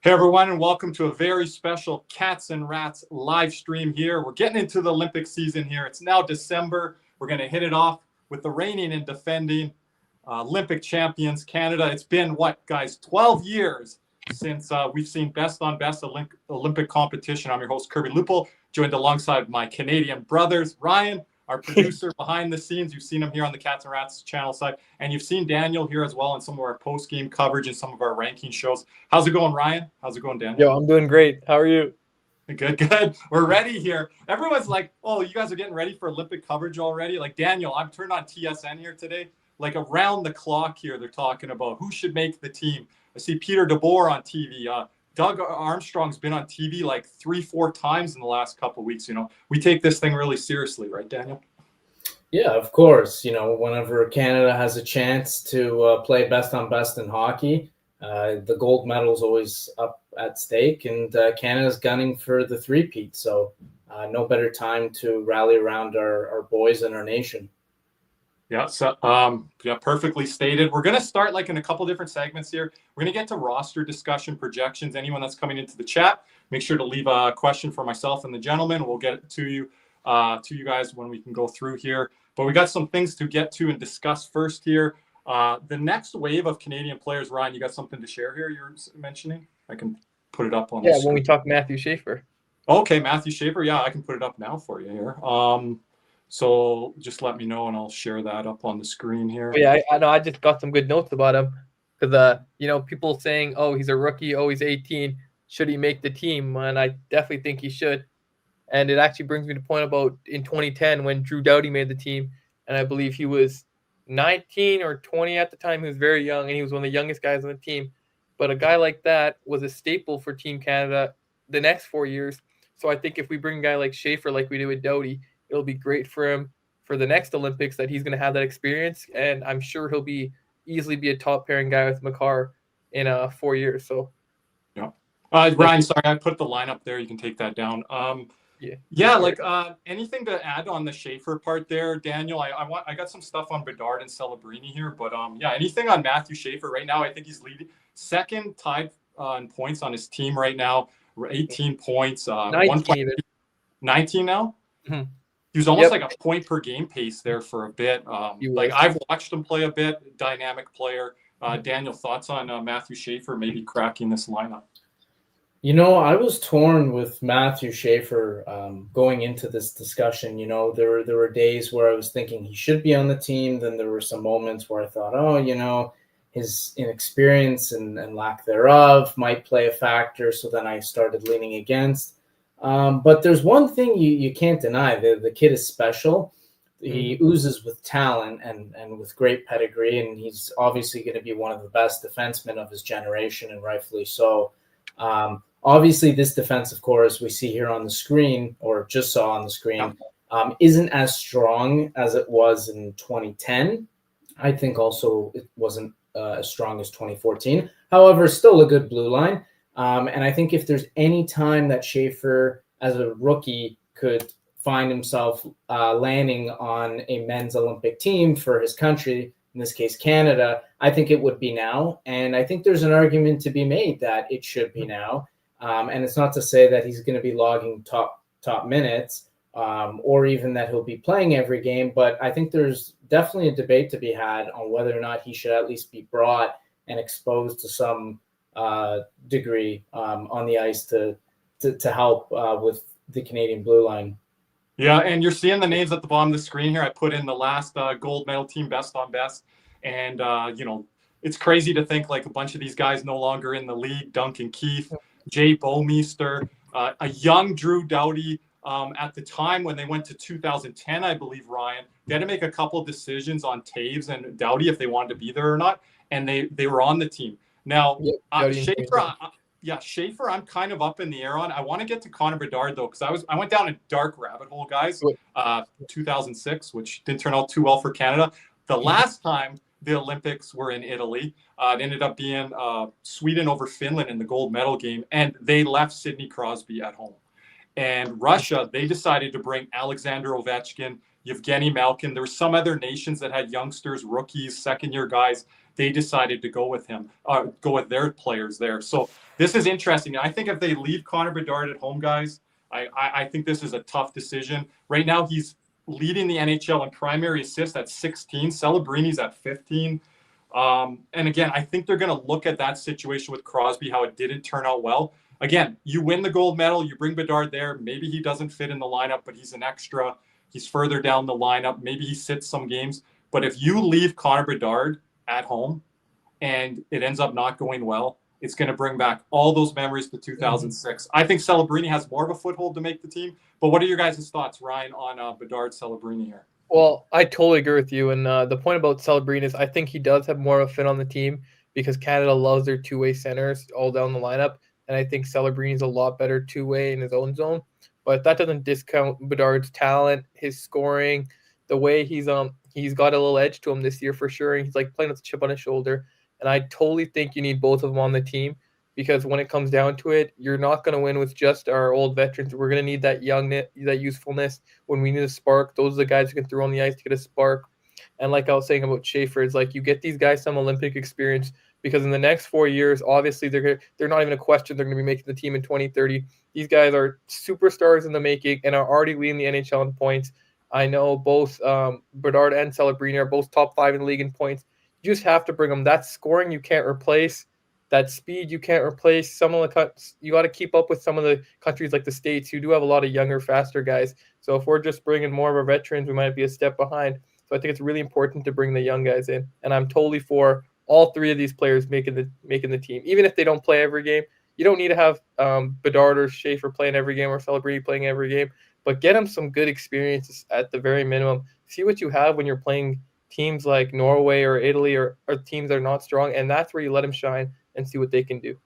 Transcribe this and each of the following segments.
Hey everyone, and welcome to a very special Cats and Rats live stream here. We're getting into the Olympic season here. It's now December. We're going to hit it off with the reigning and defending Olympic champions, Canada. It's been, what, guys, 12 years since we've seen best on best Olympic competition. I'm your host, Kirby Lupo, joined alongside my Canadian brothers, Ryan, our producer behind the scenes. You've seen him here on the Cats and Rats channel side, and you've seen Daniel here as well in some of our post-game coverage and some of our ranking shows. How's it going, Ryan? How's it going, Daniel? Yo, I'm doing great. How are you? Good. We're ready here. Everyone's like, oh, you guys are getting ready for Olympic coverage already? Like, Daniel, I've turned on TSN here today. Like, around the clock here, they're talking about who should make the team. I see Peter DeBoer on TV. Doug Armstrong's been on TV like 3-4 times in the last couple of weeks. You know, we take this thing really seriously, right, Daniel? Yeah, of course. You know, whenever Canada has a chance to play best on best in hockey, the gold medal is always up at stake, and Canada's gunning for the three-peat. So no better time to rally around our boys and our nation. Yeah, so perfectly stated. We're going to start like in a couple different segments here. We're going to get to roster discussion, projections. Anyone that's coming into the chat, make sure to leave a question for myself and the gentleman. We'll get it to you guys when we can go through here. But we got some things to get to and discuss first here. The next wave of Canadian players, Ryan, you got something to share here you're mentioning? I can put it up on the screen. When we talk Matthew Schaefer. Okay, Matthew Schaefer. Yeah, I can put it up now for you here. So just let me know, and I'll share that up on the screen here. Yeah, I know. I just got some good notes about him because, people saying, oh, he's a rookie, oh, he's 18. Should he make the team? And I definitely think he should. And it actually brings me to the point about in 2010 when Drew Doughty made the team, and I believe he was 19 or 20 at the time. He was very young, and he was one of the youngest guys on the team. But a guy like that was a staple for Team Canada the next 4 years. So I think if we bring a guy like Schaefer, like we did with Doughty, it'll be great for him for the next Olympics that he's going to have that experience. And I'm sure he'll easily be a top pairing guy with Makar in 4 years. So, yeah. Ryan, sorry, I put the lineup there. You can take that down. Anything to add on the Schaefer part there, Daniel? I got some stuff on Bedard and Celebrini here, but anything on Matthew Schaefer right now? I think he's leading second, tied in points on his team right now. 18 points. 19 now. Mm-hmm. He was almost like a point per game pace there for a bit. I've watched him play a bit. Dynamic player. Daniel, thoughts on Matthew Schaefer maybe cracking this lineup? You know, I was torn with Matthew Schaefer going into this discussion. You know, there were days where I was thinking he should be on the team. Then there were some moments where I thought, his inexperience and lack thereof might play a factor. So then I started leaning against. But there's one thing you can't deny. The kid is special. He oozes with talent and with great pedigree. And he's obviously going to be one of the best defensemen of his generation, and rightfully so. Obviously, this defensive core, as we see here on the screen, or just saw on the screen, isn't as strong as it was in 2010. I think also it wasn't as strong as 2014. However, still a good blue line. And I think if there's any time that Schaefer, as a rookie, could find himself landing on a men's Olympic team for his country, in this case, Canada, I think it would be now. And I think there's an argument to be made that it should be now. And it's not to say that he's going to be logging top minutes or even that he'll be playing every game. But I think there's definitely a debate to be had on whether or not he should at least be brought and exposed to some degree on the ice to help with the Canadian blue line. Yeah, and you're seeing the names at the bottom of the screen here. I put in the last gold medal team best on best. And, it's crazy to think like a bunch of these guys no longer in the league. Duncan Keith, Jay Bouwmeester, a young Drew Doughty. At the time when they went to 2010, I believe, Ryan, they had to make a couple of decisions on Taves and Doughty if they wanted to be there or not. And they were on the team. Now, Schaefer, I'm kind of up in the air on. I want to get to Connor Bedard, though, because I went down a dark rabbit hole, guys, 2006, which didn't turn out too well for Canada. The last time the Olympics were in Italy, it ended up being Sweden over Finland in the gold medal game, and they left Sidney Crosby at home. And Russia, they decided to bring Alexander Ovechkin, Yevgeny Malkin. There were some other nations that had youngsters, rookies, second-year guys. they decided to go with him, go with their players there. So this is interesting. I think if they leave Connor Bedard at home, guys, I think this is a tough decision. Right now, he's leading the NHL in primary assists at 16. Celebrini's at 15. And again, I think they're going to look at that situation with Crosby, how it didn't turn out well. Again, you win the gold medal, you bring Bedard there. Maybe he doesn't fit in the lineup, but he's an extra. He's further down the lineup. Maybe he sits some games. But if you leave Connor Bedard at home and it ends up not going well, it's going to bring back all those memories to 2006. I think Celebrini has more of a foothold to make the team. But what are your guys' thoughts, Ryan, on Bedard Celebrini here? Well, I totally agree with you. And the point about Celebrini is I think he does have more of a fit on the team because Canada loves their two-way centers all down the lineup. And I think Celebrini is a lot better two-way in his own zone. But that doesn't discount Bedard's talent, his scoring, the way he's got a little edge to him this year for sure. And he's like playing with a chip on his shoulder. And I totally think you need both of them on the team because when it comes down to it, you're not going to win with just our old veterans. We're going to need that youngness, that usefulness. When we need a spark, those are the guys who can throw on the ice to get a spark. And like I was saying about Schaefer, it's like you get these guys some Olympic experience because in the next 4 years, obviously they're not even a question they're going to be making the team in 2030. These guys are superstars in the making and are already leading the NHL in points. I know both Bedard and Celebrini are both top 5 in the league in points. You just have to bring them. That scoring you can't replace. That speed you can't replace. Some of the you got to keep up with some of the countries like the States who do have a lot of younger, faster guys. So if we're just bringing more of our veterans, we might be a step behind. So I think it's really important to bring the young guys in. And I'm totally for all 3 of these players making the team, even if they don't play every game. You don't need to have Bedard or Schaefer playing every game or Celebrini playing every game, but get them some good experiences at the very minimum. See what you have when you're playing teams like Norway or Italy or teams that are not strong, and that's where you let them shine and see what they can do.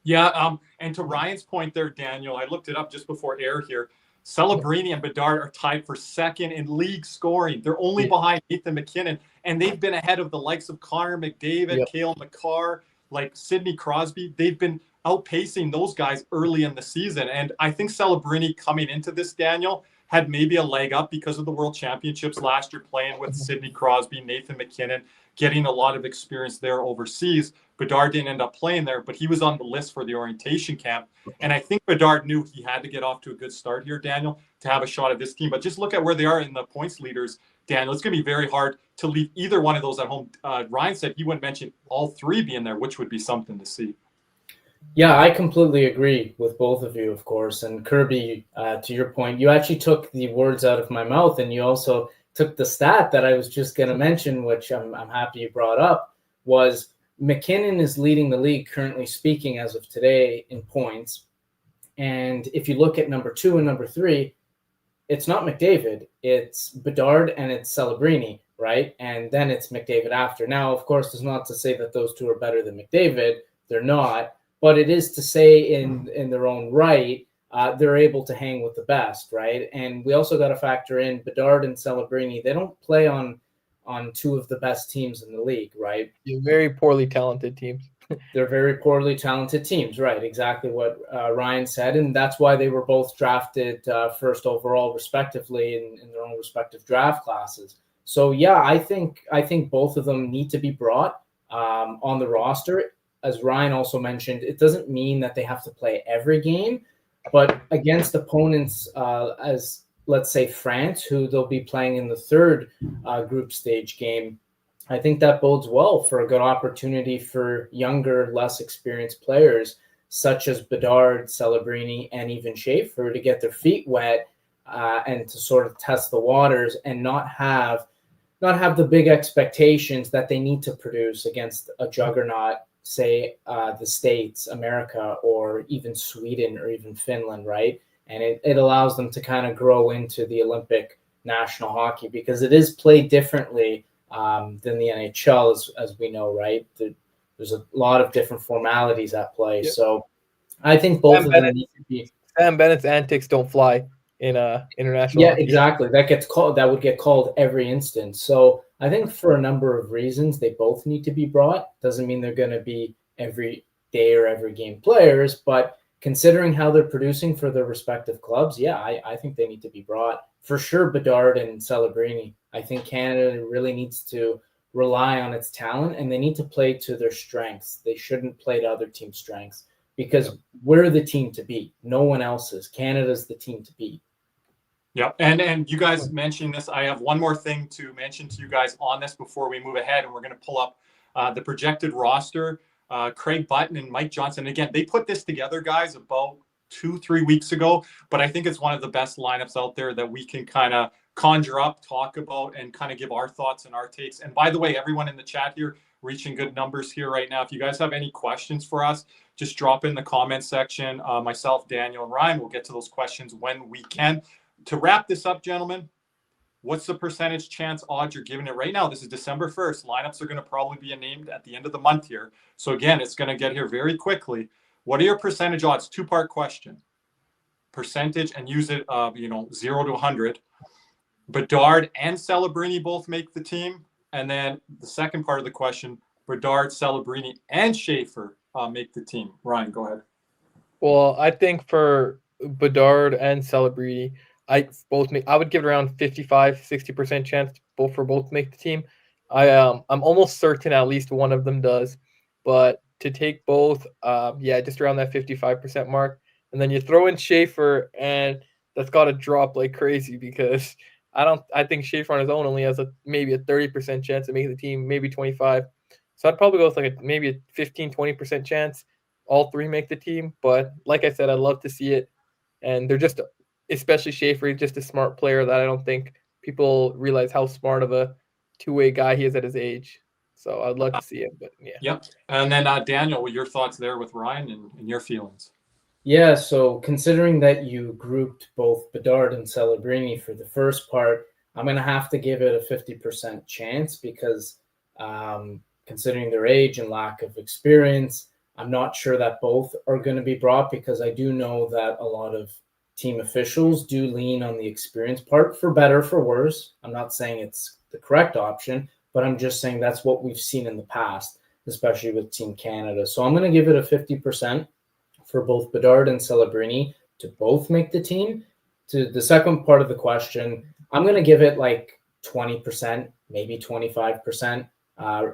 Yeah, and to Ryan's point there, Daniel, I looked it up just before air here. Celebrini and Bedard are tied for second in league scoring. They're only behind Nathan MacKinnon, and they've been ahead of the likes of Connor McDavid, Cale Makar, like Sidney Crosby. They've been outpacing those guys early in the season. And I think Celebrini coming into this, Daniel, had maybe a leg up because of the World Championships last year, playing with Sidney Crosby, Nathan MacKinnon, getting a lot of experience there overseas. Bedard didn't end up playing there, but he was on the list for the orientation camp. And I think Bedard knew he had to get off to a good start here, Daniel, to have a shot at this team. But just look at where they are in the points leaders, Daniel. It's going to be very hard to leave either one of those at home. Ryan said he wouldn't mention all 3 being there, which would be something to see. Yeah, I completely agree with both of you, of course. And Kirby, to your point, you actually took the words out of my mouth, and you also took the stat that I was just going to mention, which I'm happy you brought up, was MacKinnon is leading the league currently speaking as of today in points. And if you look at number 2 and number 3, it's not McDavid, it's Bedard and it's Celebrini, right? And then it's McDavid after. Now, of course, it's not to say that those 2 are better than McDavid. They're not. But it is to say in their own right, they're able to hang with the best, right? And we also got to factor in Bedard and Celebrini. They don't play on 2 of the best teams in the league, right? You're very poorly talented teams. They're very poorly talented teams, right? Exactly what Ryan said. And that's why they were both drafted first overall, respectively, in their own respective draft classes. So, yeah, I think both of them need to be brought on the roster. As Ryan also mentioned, it doesn't mean that they have to play every game, but against opponents as, let's say, France, who they'll be playing in the 3rd group stage game, I think that bodes well for a good opportunity for younger, less experienced players such as Bedard, Celebrini, and even Schaefer to get their feet wet and to sort of test the waters and not have the big expectations that they need to produce against a juggernaut, say the States, America, or even Sweden or even Finland, right? And it allows them to kind of grow into the Olympic national hockey because it is played differently than the NHL, as we know, right? There's a lot of different formalities at play. Yep. So I think both of them need to be. Sam Bennett's antics don't fly in international Yeah, hockey. Exactly. That would get called every instance. So I think for a number of reasons, they both need to be brought. Doesn't mean they're going to be every day or every game players, but considering how they're producing for their respective clubs, yeah, I think they need to be brought. For sure, Bedard and Celebrini. I think Canada really needs to rely on its talent, and they need to play to their strengths. They shouldn't play to other teams' strengths because we're the team to beat. No one else is. Canada's the team to beat. Yeah, and you guys mentioned this. I have one more thing to mention to you guys on this before we move ahead, and we're going to pull up the projected roster. Craig Button and Mike Johnson. Again, they put this together, guys, about 2-3 weeks ago, but I think it's one of the best lineups out there that we can kind of conjure up, talk about, and kind of give our thoughts and our takes. And by the way, everyone in the chat here, reaching good numbers here right now. If you guys have any questions for us, just drop in the comment section. Myself, Daniel, and Ryan will get to those questions when we can. To wrap this up, gentlemen, what's the percentage chance odds you're giving it right now? This is December 1st. Lineups are going to probably be named at the end of the month here. So again, it's going to get here very quickly. What are your percentage odds? Two-part question. Percentage, and use it 0 to 100. Bedard and Celebrini both make the team. And then the second part of the question, Bedard, Celebrini, and Schaefer make the team. Ryan, go ahead. Well, I think for Bedard and Celebrini, I would give it around 55-60% chance for both to make the team. I'm almost certain at least one of them does, but to take both, just around that 55% mark, and then you throw in Schaefer, and that's got to drop like crazy because I think Schaefer on his own only has maybe a 30% chance of making the team, maybe 25. So I'd probably go with maybe a 15-20% chance all three make the team. But like I said, I'd love to see it, and they're just, especially Schaefer, just a smart player that I don't think people realize how smart of a two-way guy he is at his age. So I'd love to see it, but yeah. Yep. And then Daniel, your thoughts there with Ryan and your feelings? Yeah, so considering that you grouped both Bedard and Celebrini for the first part, I'm going to have to give it a 50% chance because considering their age and lack of experience, I'm not sure that both are going to be brought because I do know that a lot of team officials do lean on the experience part, for better, for worse. I'm not saying it's the correct option, but I'm just saying that's what we've seen in the past, especially with Team Canada. So I'm going to give it a 50% for both Bedard and Celebrini to both make the team. To the second part of the question, I'm going to give it like 20%, maybe 25%,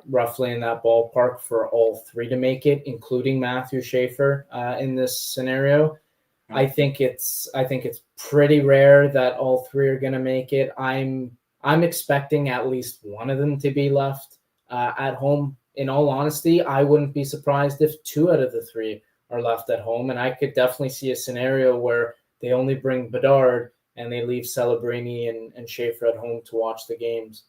roughly in that ballpark for all three to make it, including Matthew Schaefer in this scenario. I think it's pretty rare that all three are going to make it. I'm expecting at least one of them to be left at home. In all honesty, I wouldn't be surprised if two out of the three are left at home, and I could definitely see a scenario where they only bring Bedard and they leave Celebrini and Schaefer at home to watch the games.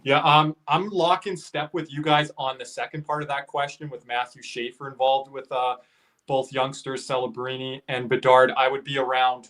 Yeah, I'm lock in step with you guys on the second part of that question with Matthew Schaefer involved with both youngsters, Celebrini and Bedard. I would be around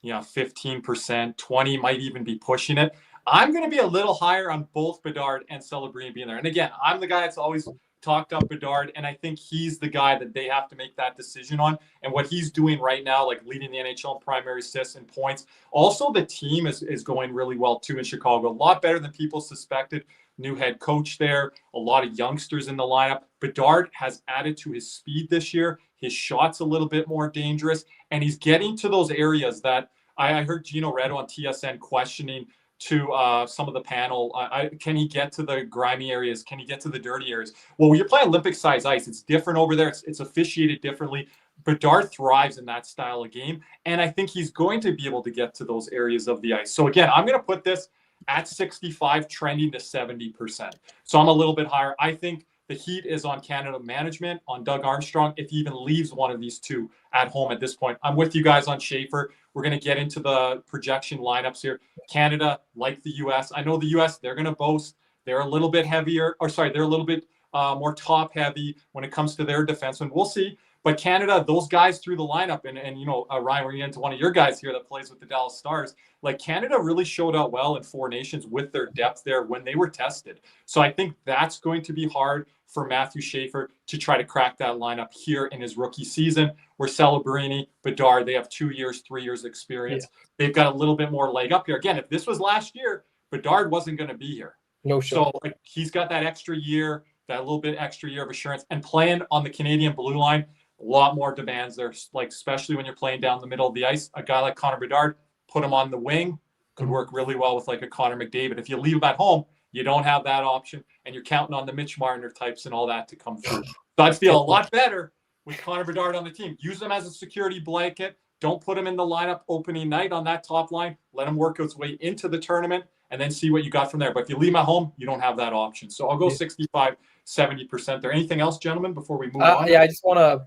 15%, 20 might even be pushing it. I'm going to be a little higher on both Bedard and Celebrini being there. And again, I'm the guy that's always talked up Bedard, and I think he's the guy that they have to make that decision on. And what he's doing right now, like leading the NHL in primary assists and points. Also, the team is going really well too in Chicago. A lot better than people suspected. New head coach there, a lot of youngsters in the lineup. Bedard has added to his speed this year. His shot's a little bit more dangerous, and he's getting to those areas that I heard Gino Reddo on TSN questioning to some of the panel. Can he get to the grimy areas? Can he get to the dirty areas? Well, when you're playing Olympic-size ice, it's different over there. It's officiated differently. Bedard thrives in that style of game, and I think he's going to be able to get to those areas of the ice. So again, I'm going to put this at 65, trending to 70%. So I'm a little bit higher. I think the heat is on Canada management, on Doug Armstrong, if he even leaves one of these two at home at this point. I'm with you guys on Schaefer. We're going to get into the projection lineups here. Canada, like the U.S., I know the U.S., they're going to boast. They're a little bit heavier, they're a little bit more top heavy when it comes to their defensemen. We'll see. But Canada, those guys through the lineup, and Ryan, we're getting into one of your guys here that plays with the Dallas Stars. Like Canada really showed out well in Four Nations with their depth there when they were tested. So I think that's going to be hard for Matthew Schaefer to try to crack that lineup here in his rookie season. Where Celebrini, Bedard, they have 2 years, 3 years experience. Yeah. They've got a little bit more leg up here. Again, if this was last year, Bedard wasn't going to be here. No sure. So he's got that extra year, that little bit extra year of assurance, and playing on the Canadian blue line. A lot more demands there, like especially when you're playing down the middle of the ice. A guy like Connor Bedard, put him on the wing, could work really well with like a Connor McDavid. If you leave him at home, You don't have that option, and you're counting on the Mitch Marner types and all that to come through. So I'd feel a lot better with Connor Bedard on the team. Use him as a security blanket. Don't put him in the lineup opening night on that top line. Let him work his way into the tournament and then see what you got from there. But if you leave him at home, you don't have that option. So I'll go 65, 70% there. Anything else, gentlemen, before we move on? Yeah, I just want to.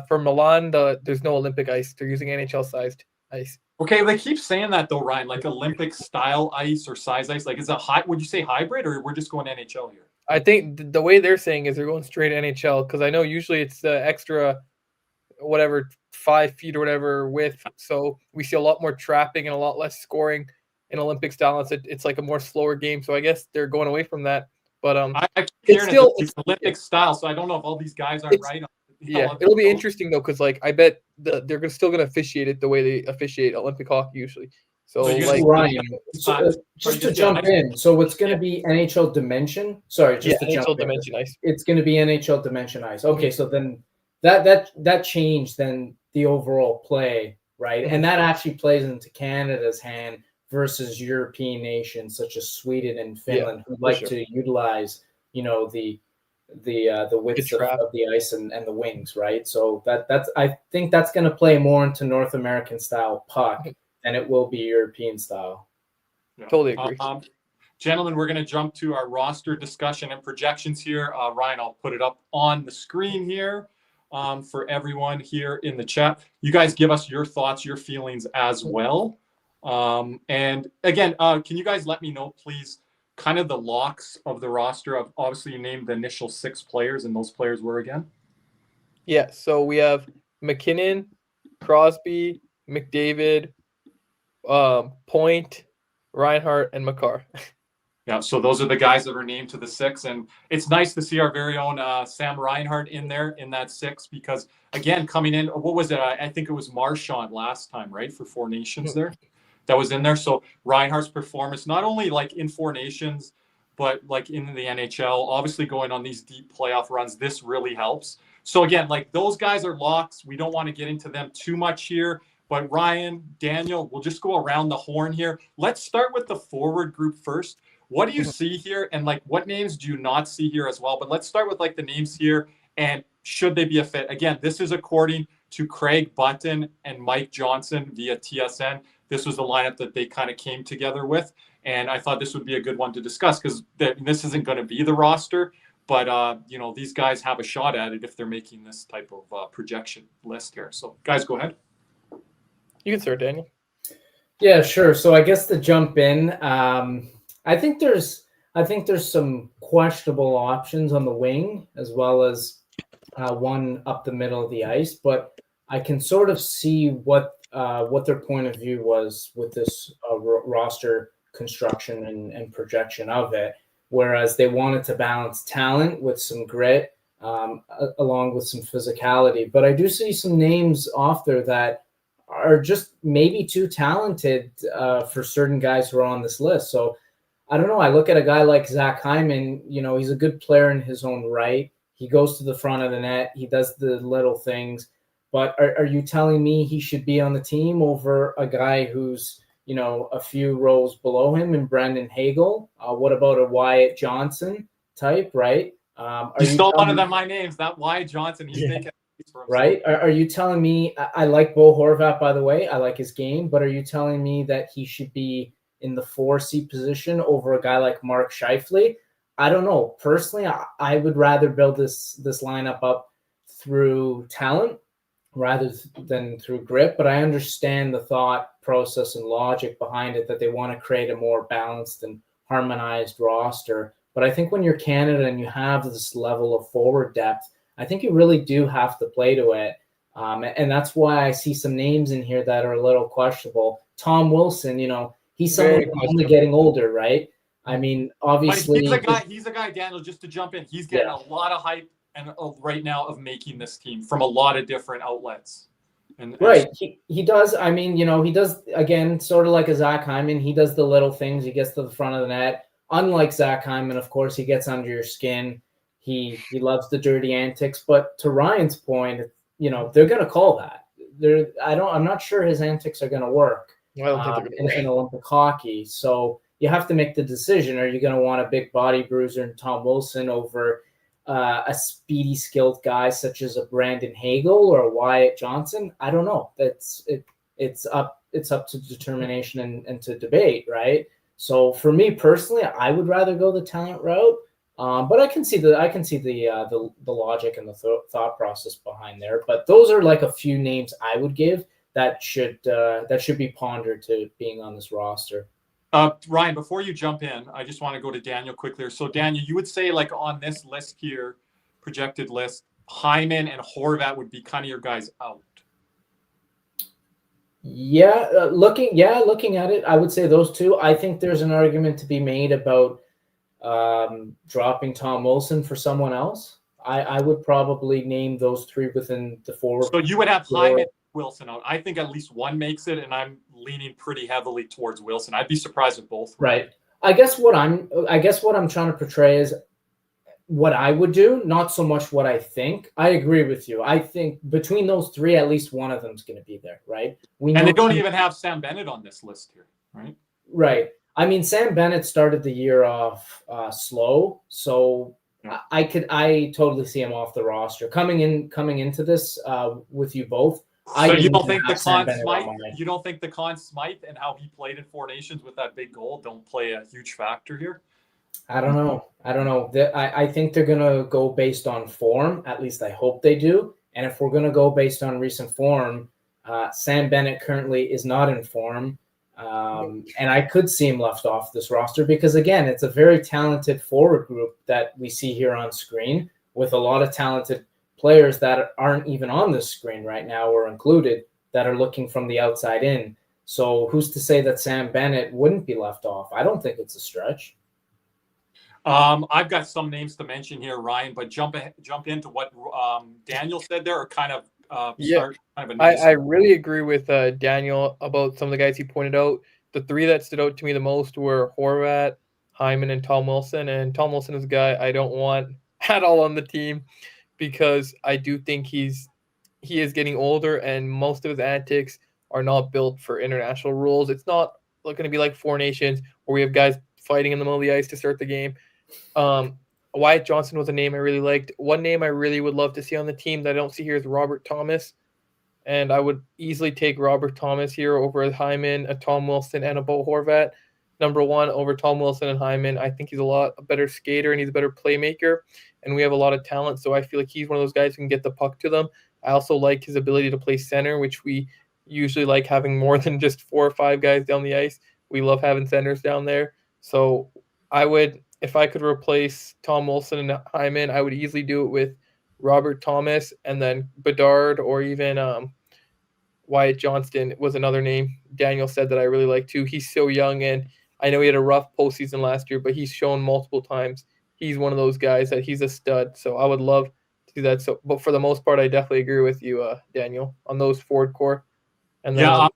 For Milan, there's no Olympic ice. They're using NHL-sized ice. Okay, they keep saying that though, Ryan, like Olympic style ice or size ice. Like, is it would you say hybrid, or we're just going NHL here? I think the way they're saying is they're going straight NHL, because I know usually it's the extra, whatever, 5 feet or whatever width. So we see a lot more trapping and a lot less scoring in Olympic style. It's like a more slower game. So I guess they're going away from that. But I keep hearing it's Olympic style. So I don't know if all these guys aren't right. Yeah, it'll be interesting though, because like I bet they're still going to officiate it the way they officiate Olympic hockey usually. So like Ryan, just to jump in, so it's going to be NHL Dimension. Sorry, just to NHL jump Dimension in. Ice. It's going to be NHL Dimension Ice. Okay, so then that changed then the overall play, right? And that actually plays into Canada's hand versus European nations such as Sweden and Finland who like to utilize, the width of the ice and the wings, right? So I think that's going to play more into North American style puck than it will be European style. Yeah. Totally agree. Gentlemen, we're going to jump to our roster discussion and projections here. Ryan, I'll put it up on the screen here for everyone here in the chat. You guys give us your thoughts, your feelings as well. And again, can you guys let me know, please, kind of the locks of the roster? Of obviously you named the initial 6 players, and those players were again? Yeah, so we have McKinnon, Crosby, McDavid, Point, Reinhart, and Makar. Yeah, so those are the guys that are named to the 6, and it's nice to see our very own Sam Reinhart in there in that 6, because again, coming in, what was it? I think it was Marchand last time, right, for 4 Nations there. That was in there. So Reinhart's performance, not only like in 4 Nations, but like in the NHL, obviously going on these deep playoff runs, this really helps. So again, like those guys are locks. We don't want to get into them too much here. But Ryan, Daniel, we'll just go around the horn here. Let's start with the forward group first. What do you see here? And like what names do you not see here as well? But let's start with like the names here. And should they be a fit? Again, this is according to Craig Button and Mike Johnson via TSN. This was the lineup that they kind of came together with. And I thought this would be a good one to discuss, because this isn't going to be the roster. But, these guys have a shot at it if they're making this type of projection list here. So, guys, go ahead. You can start, Daniel. Yeah, sure. So I guess to jump in, I think there's some questionable options on the wing, as well as one up the middle of the ice. But I can sort of see what their point of view was with this roster construction and projection of it. Whereas they wanted to balance talent with some grit, along with some physicality. But I do see some names off there that are just maybe too talented for certain guys who are on this list. So I don't know. I look at a guy like Zach Hyman. He's a good player in his own right. He goes to the front of the net. He does the little things. But are you telling me he should be on the team over a guy who's, a few rows below him in Brendan Hagel? What about a Wyatt Johnson type, right? You stole one of my names, that Wyatt Johnson. He's making for himself. Right? Are you telling me, I like Bo Horvat, by the way. I like his game. But are you telling me that he should be in the 4C position over a guy like Mark Scheifele? I don't know. Personally, I would rather build this lineup up through talent rather than through grit. But I understand the thought process and logic behind it, that they want to create a more balanced and harmonized roster. But I think when you're Canada and you have this level of forward depth, I think you really do have to play to it. And that's why I see some names in here that are a little questionable. Tom Wilson, he's someone who's only getting older, right? I mean, obviously. But he's a guy, Daniel, just to jump in. He's getting a lot of hype and right now of making this team from a lot of different outlets. Right. He does. I mean, he does, again, sort of like a Zach Hyman. He does the little things. He gets to the front of the net. Unlike Zach Hyman, of course, he gets under your skin. He loves the dirty antics. But to Ryan's point, they're going to call that. I'm not sure his antics are going to work I don't think they're going to in Olympic hockey. So you have to make the decision. Are you going to want a big body bruiser and Tom Wilson over a speedy, skilled guy such as a Brandon Hagel or a Wyatt Johnson? I don't know. It's up to determination and to debate, right? So for me personally, I would rather go the talent route. But I can see the logic and the thought process behind there. But those are like a few names I would give that should be pondered to being on this roster. Ryan, before you jump in, I just want to go to Daniel quickly. So Daniel, you would say like on this list here, projected list, Hyman and Horvat would be kind of your guys out. Yeah, looking at it, I would say those two. I think there's an argument to be made about dropping Tom Wilson for someone else. I would probably name those three within the forward. So you would have Hyman, Wilson out. I think at least one makes it, and I'm leaning pretty heavily towards Wilson. I'd be surprised if both. Right. I guess what I'm trying to portray is what I would do, not so much what I think. I agree with you. I think between those three, at least one of them is going to be there, right? And they don't even have Sam Bennett on this list here, right? Right. I mean, Sam Bennett started the year off slow, so yeah. I totally see him off the roster coming into this with you both. So you don't think the Conn Smythe and how he played in Four Nations with that big goal don't play a huge factor here? I don't know. I think they're going to go based on form. At least I hope they do. And if we're going to go based on recent form, Sam Bennett currently is not in form. And I could see him left off this roster because, again, it's a very talented forward group that we see here on screen with a lot of talented players that aren't even on this screen right now or included that are looking from the outside in. So who's to say that Sam Bennett wouldn't be left off? I don't think it's a stretch. I've got some names to mention here, Ryan, but jump into what Daniel said there, or kind of start kind of a nice. I really agree with Daniel about some of the guys he pointed out. The three that stood out to me the most were Horvat, Hyman, and Tom Wilson. And Tom Wilson is a guy I don't want at all on the team because I do think he is getting older and most of his antics are not built for international rules. It's not going to be like Four Nations where we have guys fighting in the middle of the ice to start the game. Wyatt Johnson was a name I really liked. One name I really would love to see on the team that I don't see here is Robert Thomas. And I would easily take Robert Thomas here over a Hyman, a Tom Wilson, and a Bo Horvat. Number one over Tom Wilson and Hyman. I think he's a lot better skater and he's a better playmaker. And we have a lot of talent, so I feel like he's one of those guys who can get the puck to them. I also like his ability to play center, which we usually like having more than just 4 or 5 guys down the ice. We love having centers down there. So I would, if I could replace Tom Wilson and Hyman, I would easily do it with Robert Thomas and then Bedard or even Wyatt Johnston was another name Daniel said that I really like too. He's so young and I know he had a rough postseason last year, but he's shown multiple times he's one of those guys that he's a stud. So I would love to do that. So, but for the most part, I definitely agree with you, Daniel, on those forward core. And then I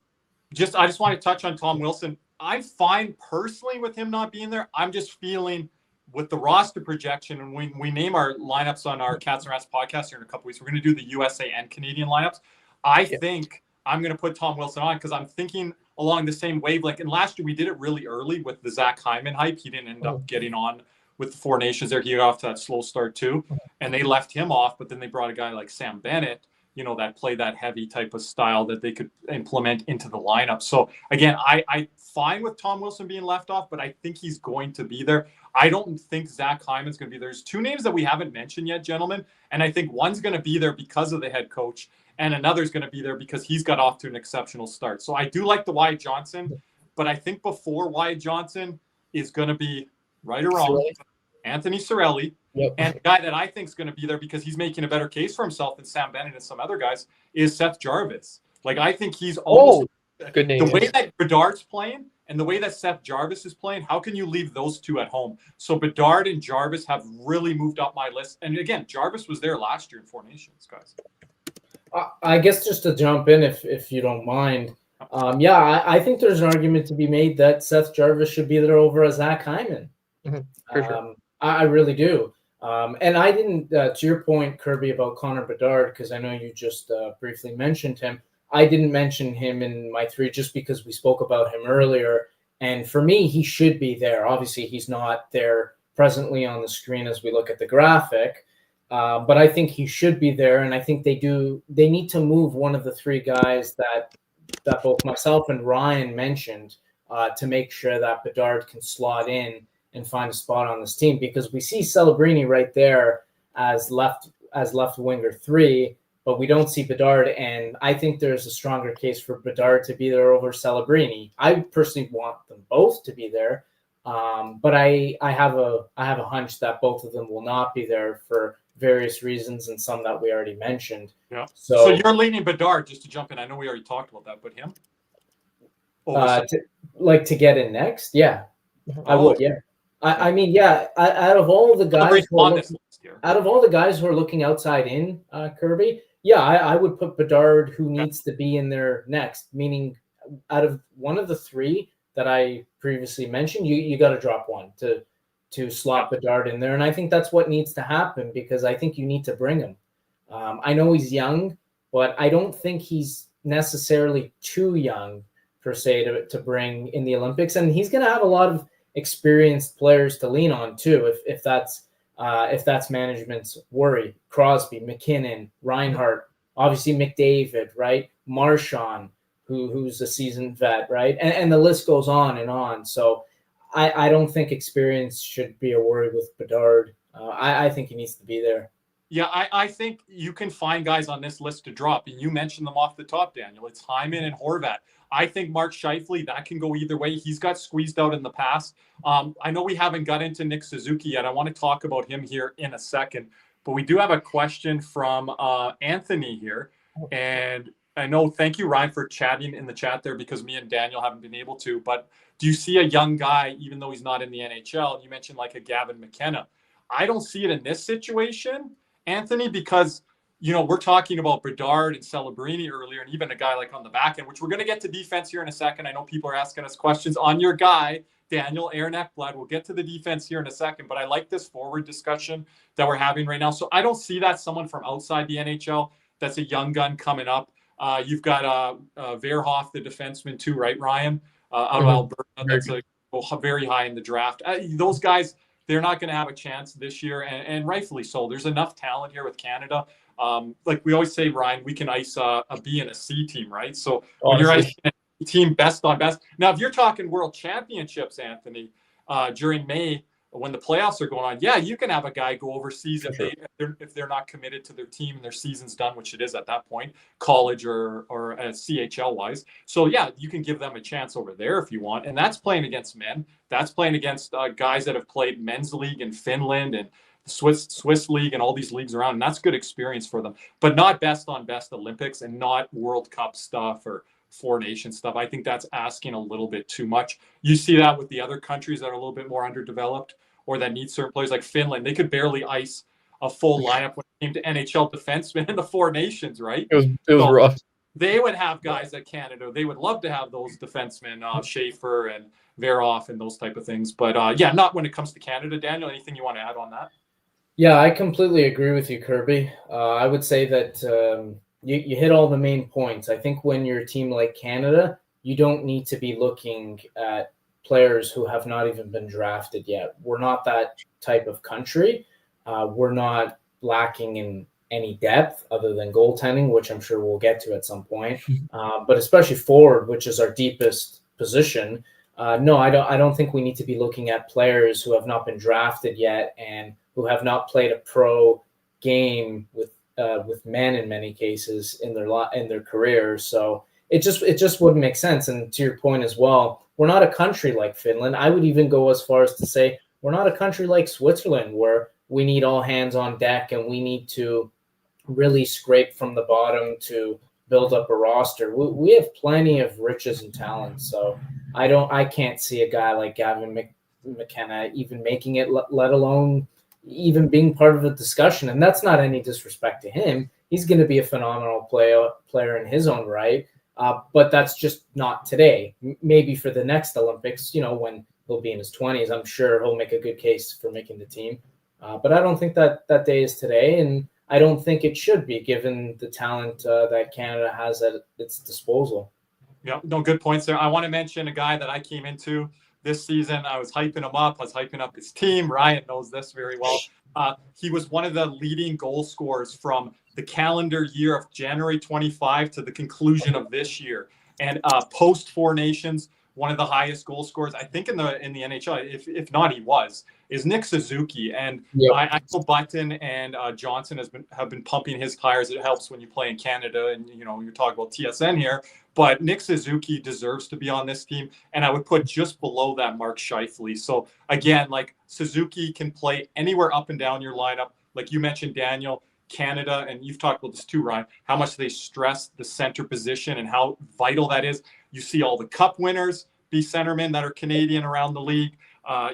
just want to touch on Tom Wilson. I'm fine personally with him not being there. I'm just feeling with the roster projection, and when we name our lineups on our Cats and Rats podcast here in a couple weeks, we're going to do the USA and Canadian lineups. I think I'm going to put Tom Wilson on because I'm thinking along the same wavelength. And last year we did it really early with the Zach Hyman hype. He didn't end up getting on with the Four Nations there. He got off to that slow start too. And they left him off, but then they brought a guy like Sam Bennett, that play that heavy type of style that they could implement into the lineup. So again, I fine with Tom Wilson being left off, but I think he's going to be there. I don't think Zach Hyman's going to be there. There's 2 names that we haven't mentioned yet, gentlemen. And I think one's going to be there because of the head coach and another's going to be there because he's got off to an exceptional start. So I do like the Wyatt Johnson, but I think before Wyatt Johnson is going to be right or wrong, Anthony Cirelli. Yep. And the guy that I think is going to be there because he's making a better case for himself than Sam Bennett and some other guys is Seth Jarvis. Like, I think he's almost good name. The way that Bedard's playing and the way that Seth Jarvis is playing, how can you leave those two at home? So Bedard and Jarvis have really moved up my list. And again, Jarvis was there last year in Four Nations, guys. I guess just to jump in, if you don't mind, I think there's an argument to be made that Seth Jarvis should be there over a Zach Hyman. Mm-hmm. For sure. I really do. And I didn't, to your point, Kirby, about Connor Bedard, because I know you just briefly mentioned him. I didn't mention him in my 3 just because we spoke about him earlier. And for me, he should be there. Obviously, he's not there presently on the screen as we look at the graphic. But I think he should be there. And I think they need to move one of the three guys that both myself and Ryan mentioned to make sure that Bedard can slot in and find a spot on this team, because we see Celebrini right there as left winger 3, but we don't see Bedard, and I think there's a stronger case for Bedard to be there over Celebrini. I personally want them both to be there, but I have a hunch that both of them will not be there for various reasons, and some that we already mentioned. Yeah. So you're leaning Bedard, just to jump in. I know we already talked about that, but him? To get in next, yeah, I would, yeah. I mean, yeah. Out of all the guys who are looking outside in, Kirby, yeah, I would put Bedard, who needs to be in there next. Meaning, out of one of the three that I previously mentioned, you got to drop one to slot Bedard in there, and I think that's what needs to happen, because I think you need to bring him. I know he's young, but I don't think he's necessarily too young per se to bring in the Olympics, and he's going to have a lot of experienced players to lean on too, if that's management's worry. Crosby, McKinnon, Reinhart, obviously McDavid, right? Marchand, who's a seasoned vet, right? And the list goes on and on. So I don't think experience should be a worry with Bedard. I think he needs to be there. Yeah, I think you can find guys on this list to drop, and you mentioned them off the top, Daniel. It's Hyman and Horvat. I think Mark Scheifele, that can go either way. He's got squeezed out in the past. I know we haven't got into Nick Suzuki yet. I want to talk about him here in a second, but we do have a question from Anthony here. And I know, thank you, Ryan, for chatting in the chat there, because me and Daniel haven't been able to. But do you see a young guy, even though he's not in the NHL? You mentioned like a Gavin McKenna. I don't see it in this situation, Anthony, because we're talking about Bedard and Celebrini earlier, and even a guy like on the back end, which we're going to get to defense here in a second. I know people are asking us questions on your guy, Daniel, Aaron Ekblad. We'll get to the defense here in a second, but I like this forward discussion that we're having right now. So I don't see that someone from outside the NHL that's a young gun coming up. You've got Verhoff, the defenseman too, right, Ryan? Out of Alberta, that's very high in the draft. Those guys, they're not going to have a chance this year, and rightfully so. There's enough talent here with Canada. Like we always say, Ryan, we can ice a B and a C team, right? So when you're icing a team best on best. Now, if you're talking World Championships, Anthony, during May when the playoffs are going on, yeah, you can have a guy go overseas if they're not committed to their team and their season's done, which it is at that point, college or CHL wise. So yeah, you can give them a chance over there if you want, and that's playing against men. That's playing against guys that have played men's league in Finland and Swiss league and all these leagues around, and that's good experience for them, but not best on best Olympics and not World Cup stuff or Four Nations stuff. I think that's asking a little bit too much. You see that with the other countries that are a little bit more underdeveloped or that need certain players, like Finland. They could barely ice a full lineup when it came to NHL defensemen in the Four Nations, right? It was rough. They would have guys at Canada. They would love to have those defensemen, Schaefer and Verhoff and those type of things. But yeah, not when it comes to Canada. Daniel, anything you want to add on that? Yeah, I completely agree with you, Kirby. I would say that you hit all the main points. I think when you're a team like Canada, you don't need to be looking at players who have not even been drafted yet. We're not that type of country. We're not lacking in any depth other than goaltending, which I'm sure we'll get to at some point. But especially forward, which is our deepest position. No, I don't think we need to be looking at players who have not been drafted yet and who have not played a pro game with men in many cases in their career. So it just wouldn't make sense. And to your point as well, we're not a country like Finland. I would even go as far as to say we're not a country like Switzerland, where we need all hands on deck and we need to really scrape from the bottom to build up a roster. We have plenty of riches and talent. So I can't see a guy like Gavin McKenna even making it, let alone even being part of the discussion. And that's not any disrespect to him. He's going to be a phenomenal player in his own right. But that's just not today. Maybe for the next Olympics, when he'll be in his 20s, I'm sure he'll make a good case for making the team. But I don't think that day is today. And I don't think it should be, given the talent that Canada has at its disposal. Yeah, no, good points there. I want to mention a guy that I came into this season. I was hyping him up. I was hyping up his team. Ryan knows this very well. He was one of the leading goal scorers from the calendar year of January 25 to the conclusion of this year. And post Four Nations, one of the highest goal scorers, I think, in the NHL, if not he was, is Nick Suzuki. And Yep. I know Button and Johnson have been pumping his tires. It helps when you play in Canada, and you're talking about TSN here. But Nick Suzuki deserves to be on this team, and I would put just below that Mark Scheifele. So again, like, Suzuki can play anywhere up and down your lineup. Like you mentioned, Daniel, Canada, and you've talked about this too, Ryan, how much they stress the center position and how vital that is. You see all the cup winners be centermen that are Canadian around the league.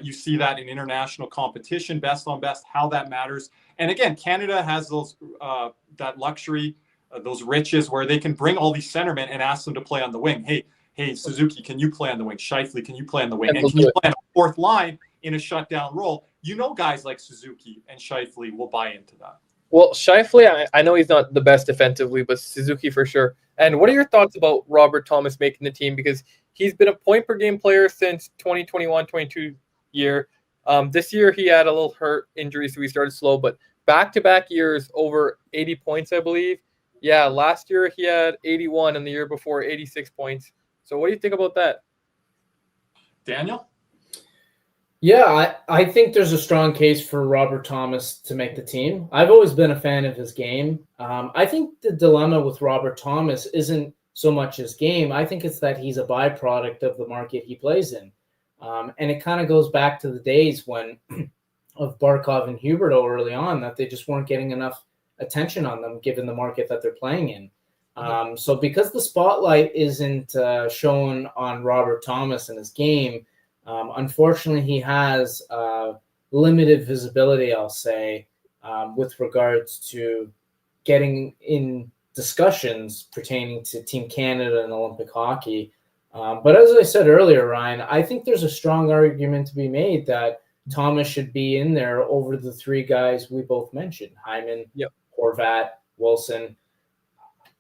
You see that in international competition, best on best, how that matters. And again, Canada has those that luxury, those riches where they can bring all these centermen and ask them to play on the wing. Hey, Suzuki, can you play on the wing? Scheifele, can you play on the wing? And can you play on a fourth line in a shutdown role? Guys like Suzuki and Scheifele will buy into that. Well, Scheifele, I know he's not the best defensively, but Suzuki for sure. And what are your thoughts about Robert Thomas making the team? Because he's been a point-per-game player since 2021-22 year. This year he had a little hurt injury, so he started slow. But back-to-back years, over 80 points, I believe. Yeah, last year he had 81, and the year before 86 points. So what do you think about that? Daniel? Yeah, I think there's a strong case for Robert Thomas to make the team. I've always been a fan of his game. I think the dilemma with Robert Thomas isn't so much his game. I think it's that he's a byproduct of the market he plays in. And it kind of goes back to the days when of Barkov and Huberdeau early on, that they just weren't getting enough attention on them given the market that they're playing in. So because the spotlight isn't shown on Robert Thomas and his game, unfortunately, he has limited visibility, I'll say, with regards to getting in discussions pertaining to Team Canada and Olympic hockey. But as I said earlier, Ryan, I think there's a strong argument to be made that Thomas should be in there over the three guys we both mentioned, Hyman, Horvat, Wilson.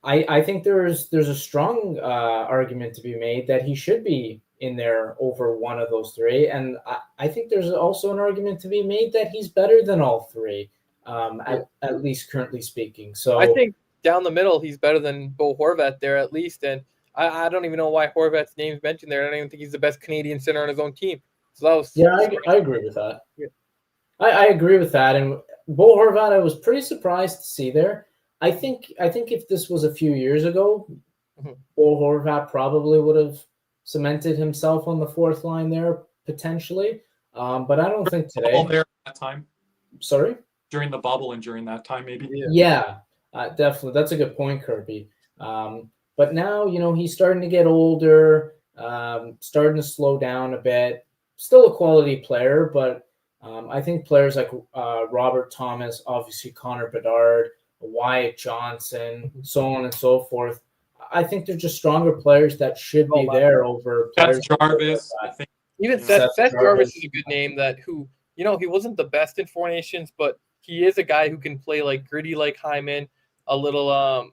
I think there's a strong argument to be made that he should be in there over one of those three. And I think there's also an argument to be made that he's better than all three, at least currently speaking. So I think down the middle, he's better than Bo Horvat there at least. And I don't even know why Horvat's name's mentioned there. I don't even think he's the best Canadian center on his own team. So that was I agree with that. Yeah. I agree with that. And Bo Horvat, I was pretty surprised to see there. I think if this was a few years ago, Bo Horvat probably would have cemented himself on the fourth line there potentially, but I don't think today. There at that time. Sorry? During the bubble and during that time, maybe. Yeah, definitely. That's a good point, Kirby. But now, he's starting to get older, starting to slow down a bit. Still a quality player, but I think players like Robert Thomas, obviously Connor Bedard, Wyatt Johnson, so on and so forth. I think they're just stronger players that should be there over players. Seth Jarvis, I think. Even Seth Jarvis is a good name he wasn't the best in Four Nations, but he is a guy who can play like gritty like Hyman, a little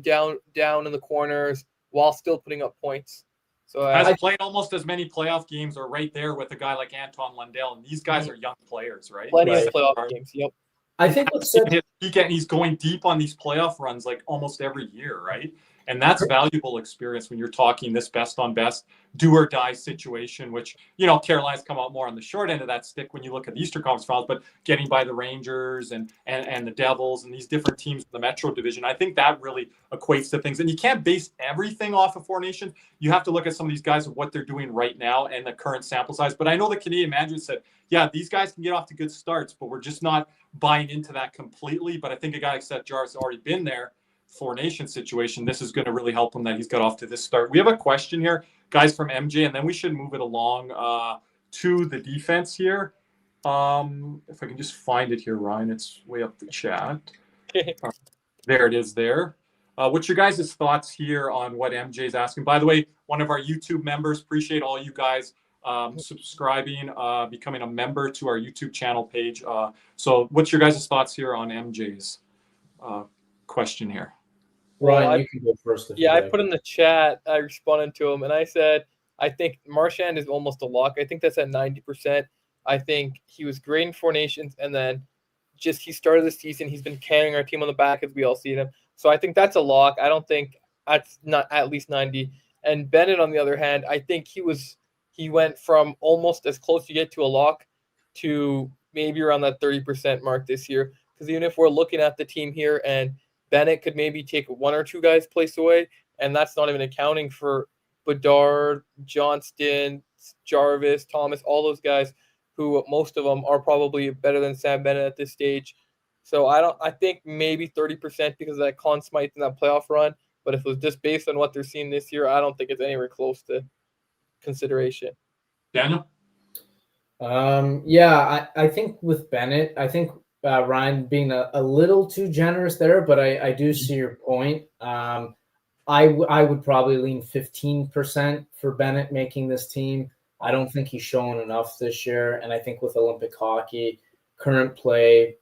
down in the corners while still putting up points. So has played almost as many playoff games or right there with a guy like Anton Lundell. And these guys are young players, right? Plenty of playoff games, yep. I think he's going deep on these playoff runs like almost every year, right? And that's valuable experience when you're talking this best on best do or die situation, which, Carolina's come out more on the short end of that stick when you look at the Eastern Conference Finals, but getting by the Rangers and the Devils and these different teams in the Metro Division, I think that really equates to things. And you can't base everything off of Four Nations. You have to look at some of these guys and what they're doing right now and the current sample size. But I know the Canadian manager said, yeah, these guys can get off to good starts, but we're just not buying into that completely. But I think a guy like Seth Jarvis has already been there. Four Nations situation, this is going to really help him that he's got off to this start. We have a question here, guys, from MJ, and then we should move it along to the defense here. If I can just find it here, Ryan, it's way up the chat. There it is there. What's your guys' thoughts here on what MJ's asking? By the way, one of our YouTube members, appreciate all you guys subscribing, becoming a member to our YouTube channel page. So what's your guys' thoughts here on MJ's question here? Ryan, you can go first. If Yeah, you I like. put in the chat, I responded to him, and I said, I think Marchand is almost a lock. I think that's at 90%. I think he was great in Four Nations, and then just he started the season. He's been carrying our team on the back as we all see him. So I think that's a lock. I don't think that's not at least 90. And Bennett, on the other hand, I think he went from almost as close you get to a lock to maybe around that 30% mark this year. Because even if we're looking at the team here and Bennett could maybe take one or two guys' place away, and that's not even accounting for Bedard, Johnston, Jarvis, Thomas, all those guys who most of them are probably better than Sam Bennett at this stage. So I think maybe 30% because of that Conn Smythe in that playoff run. But if it was just based on what they're seeing this year, I don't think it's anywhere close to consideration. Daniel? Yeah, I think with Bennett, I think Ryan being a little too generous there, but I do see your point. I would probably lean 15% for Bennett making this team. I don't think he's shown enough this year, and I think with Olympic hockey, current play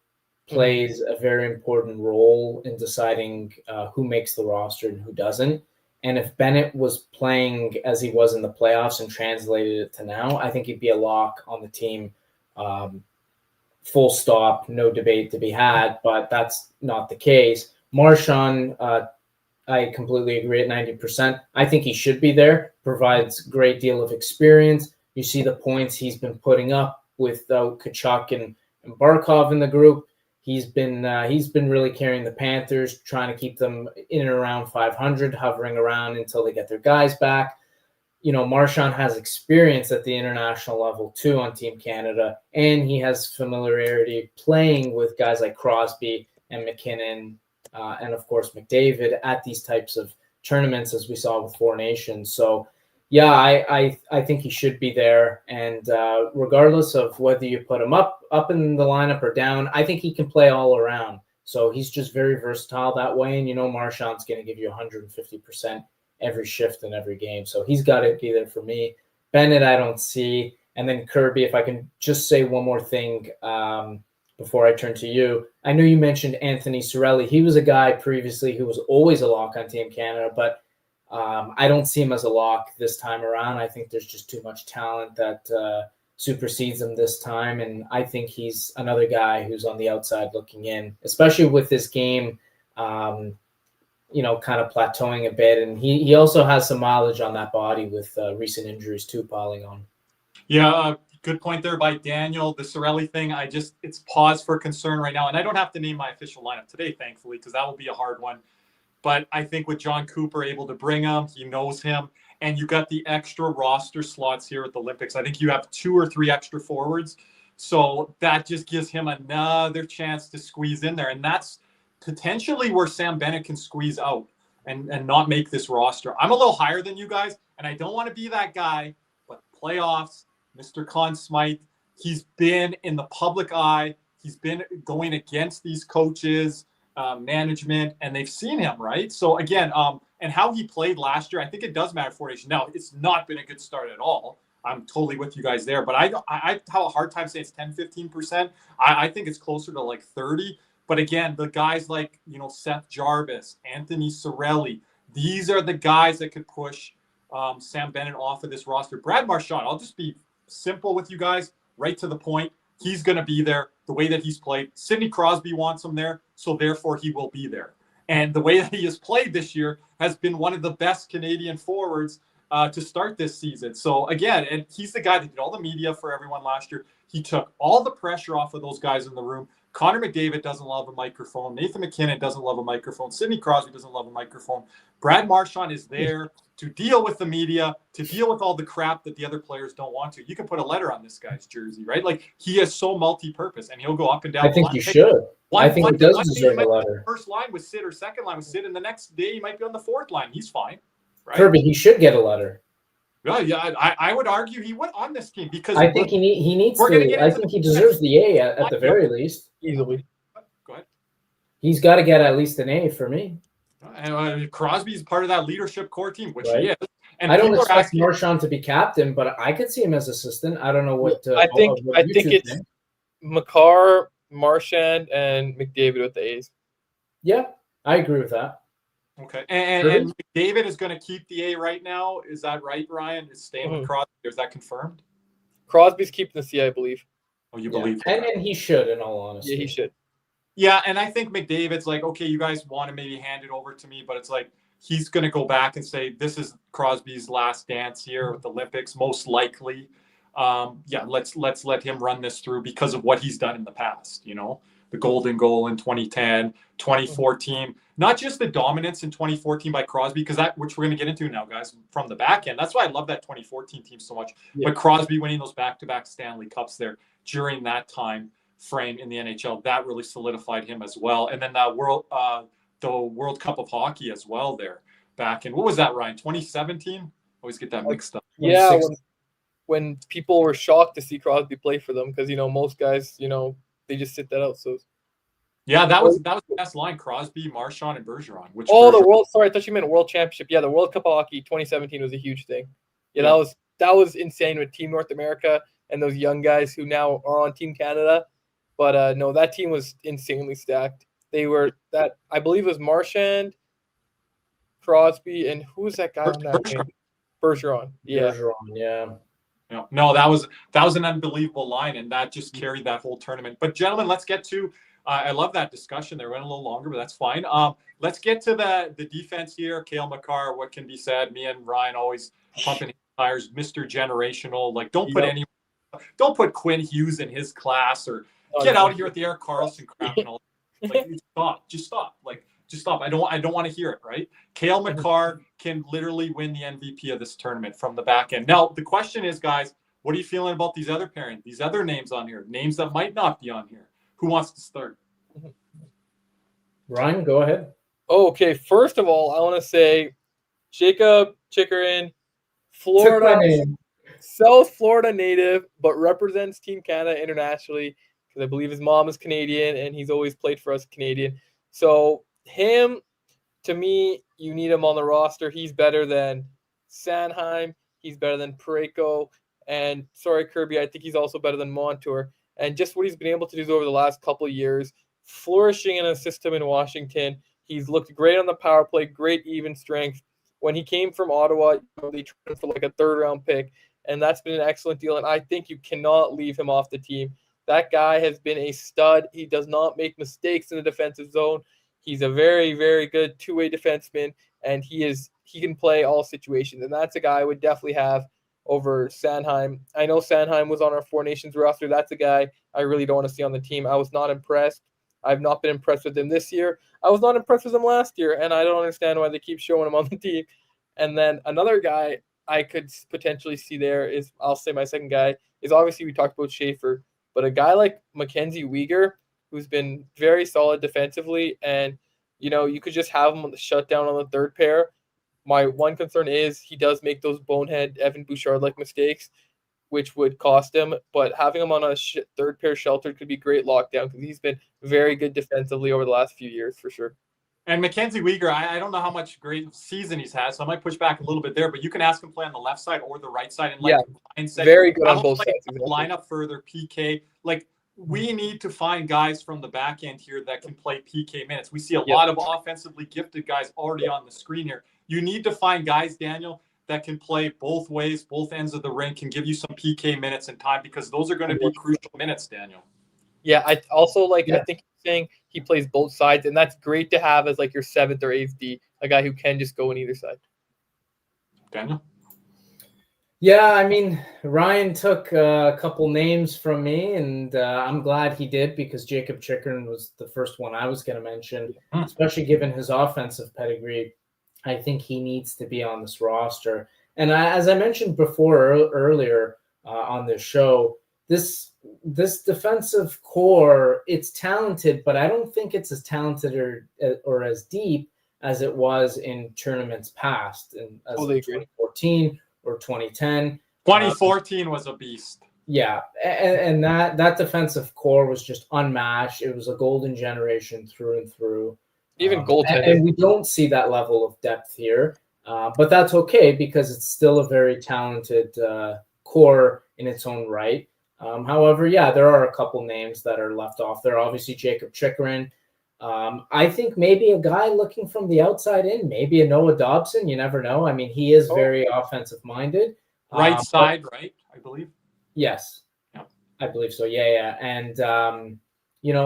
plays a very important role in deciding who makes the roster and who doesn't. And if Bennett was playing as he was in the playoffs and translated it to now, I think he'd be a lock on the team. Full stop, no debate to be had, but that's not the case. Marchand, I completely agree at 90%. I think he should be there, provides a great deal of experience. You see the points he's been putting up without Tkachuk and Barkov in the group. He's been really carrying the Panthers, trying to keep them in and around 500, hovering around until they get their guys back. You know, Marchand has experience at the international level too on Team Canada, and he has familiarity playing with guys like Crosby and McKinnon, and of course McDavid at these types of tournaments, as we saw with Four Nations. So, yeah, I think he should be there, and regardless of whether you put him up in the lineup or down, I think he can play all around. So he's just very versatile that way, and you know Marchand's going to give you 150% every shift in every game. So he's got to be there for me. Bennett, I don't see. And then Kirby, if I can just say one more thing before I turn to you. I know you mentioned Anthony Cirelli. He was a guy previously who was always a lock on Team Canada, but I don't see him as a lock this time around. I think there's just too much talent that supersedes him this time. And I think he's another guy who's on the outside looking in, especially with this game kind of plateauing a bit. And he also has some mileage on that body with recent injuries too piling on. Yeah, good point there by Daniel. The Cirelli thing, it's pause for concern right now. And I don't have to name my official lineup today, thankfully, because that will be a hard one. But I think with John Cooper able to bring him, he knows him. And you got the extra roster slots here at the Olympics. I think you have 2 or 3 extra forwards. So that just gives him another chance to squeeze in there. And that's potentially where Sam Bennett can squeeze out and not make this roster. I'm a little higher than you guys, and I don't want to be that guy, but playoffs, Mr. Conn Smythe, he's been in the public eye. He's been going against these coaches, management, and they've seen him, right? So again, and how he played last year, I think it does matter for Nation. Now, it's not been a good start at all. I'm totally with you guys there, but I have a hard time saying it's 10, 15%. I think it's closer to like 30. But again, the guys like, Seth Jarvis, Anthony Cirelli, these are the guys that could push Sam Bennett off of this roster. Brad Marchand, I'll just be simple with you guys, right to the point. He's going to be there the way that he's played. Sidney Crosby wants him there, so therefore he will be there. And the way that he has played this year has been one of the best Canadian forwards to start this season. So again, and he's the guy that did all the media for everyone last year. He took all the pressure off of those guys in the room. Connor McDavid doesn't love a microphone. Nathan McKinnon doesn't love a microphone. Sidney Crosby doesn't love a microphone. Brad Marchand is there to deal with the media, to deal with all the crap that the other players don't want to. You can put a letter on this guy's jersey, right? Like, he is so multi-purpose, and he'll go up and down. I think you should. I think he does deserve a letter. First line with Sid or second line with Sid, and the next day he might be on the fourth line. He's fine, right? Kirby, he should get a letter. Yeah, I would argue he would on this team because I think he needs to. I think he deserves the A at the very least. Easily. Go ahead. He's got to get at least an A for me. And Crosby's part of that leadership core team, which right. he is. And I don't expect Marchand to be captain, but I could see him as assistant. I don't know what. I think it's Makar, Marchand, and McDavid with the A's. Yeah, I agree with that. Okay. And David is going to keep the A right now. Is that right, Ryan? Is staying with Crosby? Is that confirmed? Crosby's keeping the C, I believe. Oh, you believe? And he should, in all honesty. Yeah, he should. Yeah, and I think McDavid's like, okay, you guys want to maybe hand it over to me, but it's like he's going to go back and say this is Crosby's last dance here with the Olympics, most likely. Yeah, let's let him run this through because of what he's done in the past. You know, the golden goal in 2010, 2014, not just the dominance in 2014 by Crosby, because that, which we're going to get into now, guys, from the back end. That's why I love that 2014 team so much. Yeah. But Crosby winning those back-to-back Stanley Cups there during that time frame in the NHL, that really solidified him as well. And then the World Cup of Hockey as well there back in, what was that, Ryan? 2017? Always get that mixed up. Yeah, when people were shocked to see Crosby play for them, because most guys, they just sit that out. So yeah, that was the best line: Crosby, Marchand, and Bergeron. The World. Sorry, I thought you meant World Championship. Yeah, the World Cup of Hockey 2017 was a huge thing. Yeah, that was insane with Team North America and those young guys who now are on Team Canada. But no, that team was insanely stacked. They were that, I believe it was Marchand, Crosby, and who was that guy on that team? Bergeron. Yeah. Bergeron, yeah. No, that was an unbelievable line, and that just carried that whole tournament. But gentlemen, let's get to. I love that discussion. They went a little longer, but that's fine. Let's get to the defense here. Cale Makar, what can be said? Me and Ryan always pumping tires, Mr. Generational. Like, don't put Quinn Hughes in his class, or get out of here with the Erik Karlsson crap and all. Like, just stop. Like, just stop. I don't want to hear it. Right? Cale Makar can literally win the MVP of this tournament from the back end. Now, the question is, guys, what are you feeling about these other pairings, these other names on here, names that might not be on here? Who wants to start? Ryan, go ahead. Okay, first of all, I want to say Jacob Chikrin, Florida, South Florida native, but represents Team Canada internationally because I believe his mom is Canadian and he's always played for us Canadian. So him, to me, you need him on the roster. He's better than Sanheim. He's better than Parayko. And sorry, Kirby, I think he's also better than Montour. And just what he's been able to do over the last couple of years, flourishing in a system in Washington. He's looked great on the power play, great even strength. When he came from Ottawa, they traded him for like a third-round pick, and that's been an excellent deal. And I think you cannot leave him off the team. That guy has been a stud. He does not make mistakes in the defensive zone. He's a very, very good two-way defenseman, and he can play all situations. And that's a guy I would definitely have over Sanheim. I know Sanheim was on our Four Nations roster. That's a guy I really don't want to see on the team. I was not impressed. I've not been impressed with him this year. I was not impressed with him last year, and I don't understand why they keep showing him on the team. And then another guy I could potentially see there is, I'll say my second guy, is obviously we talked about Schaefer, but a guy like Mackenzie Weegar, who's been very solid defensively, and, you could just have him on the shutdown on the third pair. My one concern is he does make those bonehead Evan Bouchard-like mistakes, which would cost him. But having him on a third pair shelter could be great lockdown because he's been very good defensively over the last few years for sure. And Mackenzie Weegar, I don't know how much great season he's had, so I might push back a little bit there. But you can ask him play on the left side or the right side. And Ryan said, very good on both sides. Line up further, PK. Like, we need to find guys from the back end here that can play PK minutes. We see a lot of offensively gifted guys already on the screen here. You need to find guys, Daniel, that can play both ways, both ends of the rink, can give you some PK minutes and time, because those are going to be crucial minutes, Daniel. Yeah, I also I think you're saying he plays both sides, and that's great to have as like your seventh or eighth D, a guy who can just go on either side. Daniel? Yeah, I mean, Ryan took a couple names from me, and I'm glad he did, because Jacob Chikrin was the first one I was going to mention, especially given his offensive pedigree. I think he needs to be on this roster. And as I mentioned before earlier on this show, this defensive core, it's talented, but I don't think it's as talented or as deep as it was in tournaments past, as 2014 or 2010. 2014 was a beast. Yeah, and that defensive core was just unmatched. It was a golden generation through and through. Even goaltending. And we don't see that level of depth here, but that's okay because it's still a very talented core in its own right. However, there are a couple names that are left off there. Obviously, Jacob Chikrin. I think maybe a guy looking from the outside in, maybe a Noah Dobson. You never know. I mean, he is very offensive minded. Right side, right? I believe. Yes, yeah. I believe so. Yeah. And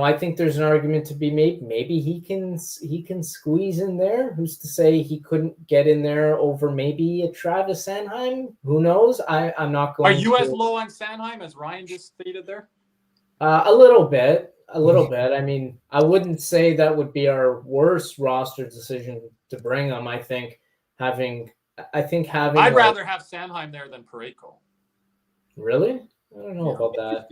I think there's an argument to be made. Maybe he can squeeze in there. Who's to say he couldn't get in there over maybe a Travis Sanheim? Who knows? I'm not going. Are you as low on Sanheim as Ryan just stated there? A little bit. I mean, I wouldn't say that would be our worst roster decision to bring him. I think having. I'd rather have Sanheim there than Parayko. Really? I don't know about that.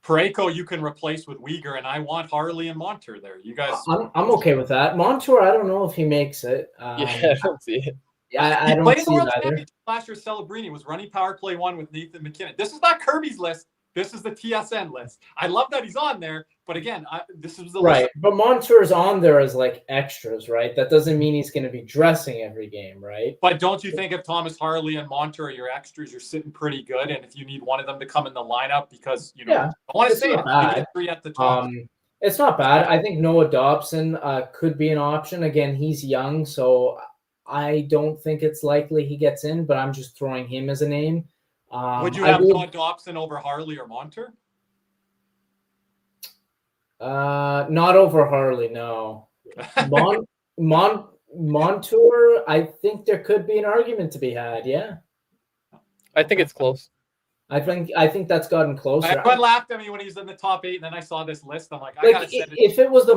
Parayko you can replace with Uyghur, and I want Harley and Montour there. You guys, I'm okay with that. Montour, I don't know if he makes it. I don't see it. I don't played see the World it either. Championship last year. Celebrini was running power play 1 with Nathan McKinnon. This is not Kirby's list. This is the TSN list. I love that he's on there, but again, this is the right. list. But Montour's on there as like extras, right? That doesn't mean he's going to be dressing every game, right? But don't you think if Thomas Harley and Montour are your extras, you're sitting pretty good? And if you need one of them to come in the lineup, because I want to say it, 3 at the top. It's not bad. I think Noah Dobson could be an option. Again, he's young, so I don't think it's likely he gets in. But I'm just throwing him as a name. Would you have Noah Dobson over Harley or Montour? Not over Harley, no. Montour, I think there could be an argument to be had. Yeah, I think it's close. I think that's gotten closer. Everyone laughed at me when he was in the top 8, and then I saw this list. I'm like, I gotta send it. If it was the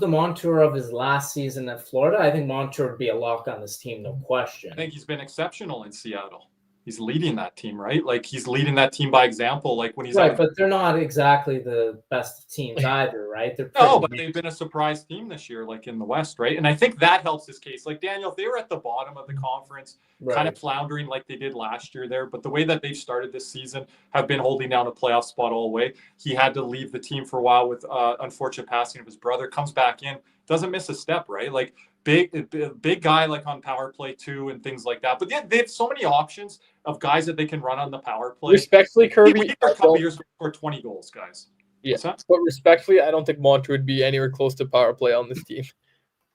Montour of his last season at Florida, I think Montour would be a lock on this team, no question. I think he's been exceptional in Seattle. He's leading that team, right? Like he's leading that team by example. Like when he's right, but they're not exactly the best teams either, right? But they've been a surprise team this year, like in the West, right? And I think that helps his case. Like Daniel, if they were at the bottom of the conference, kind of floundering like they did last year there, but the way that they've started this season, have been holding down a playoff spot all the way. He had to leave the team for a while with unfortunate passing of his brother. Comes back in, doesn't miss a step, right? Like big guy, like on power play too, and things like that. But yeah, they have so many options of guys that they can run on the power play. Respectfully, Kirby, a couple years for 20 goals, guys. Yeah, but respectfully, I don't think Montour would be anywhere close to power play on this team.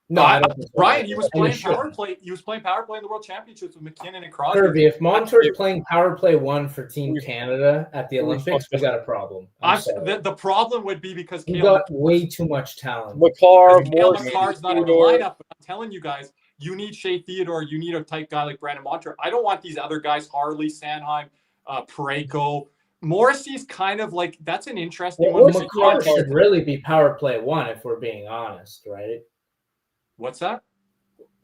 No, I don't think so. Brian, he was playing power play. He was playing power play in the World Championships with McKinnon and Crosby. Kirby, if Montour's playing power play 1 for Team Canada at the Olympics, we got a problem. The problem would be because he got way too much talent. McCarr's not in the lineup. But I'm telling you guys, you need Shea Theodore. You need a type guy like Brandon Montour. I don't want these other guys, Harley, Sanheim, Parayko. Morrissey's kind of like, that's an interesting one. McCarr should really be power play 1 if we're being honest, right? What's that?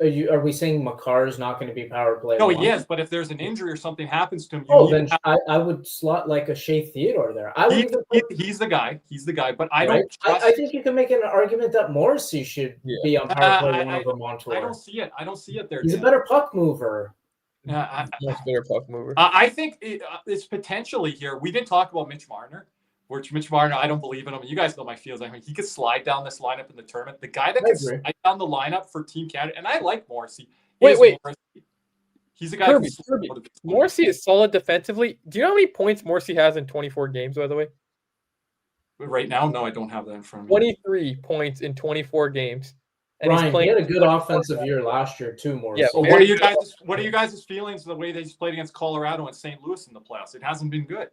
Are we saying McCarr is not going to be power play? No, he is, but if there's an injury or something happens to him, then I would slot like a Shea Theodore there. He's the guy. He's the guy, but I don't trust. I think you can make an argument that Morrissey should be on power play 1 over Montour. I don't see it there. He's a better puck mover. Much better puck mover. I think it's potentially here. We didn't talk about Mitch Marner. Mitch Marner, I don't believe in him. You guys know my feels. I mean, he could slide down this lineup in the tournament. The guy that could slide down the lineup for Team Canada, and I like Morrissey. Wait. Morrissey. He's a guy. Kirby. Morrissey is solid defensively. Do you know how many points Morrissey has in 24 games, by the way? Right now, no, I don't have that in front of me. 23 points in 24 games. And Ryan, he had a good offensive year last year too, Morrissey. Yeah, what are you guys' feelings of the way they just played against Colorado and St. Louis in the playoffs? It hasn't been good.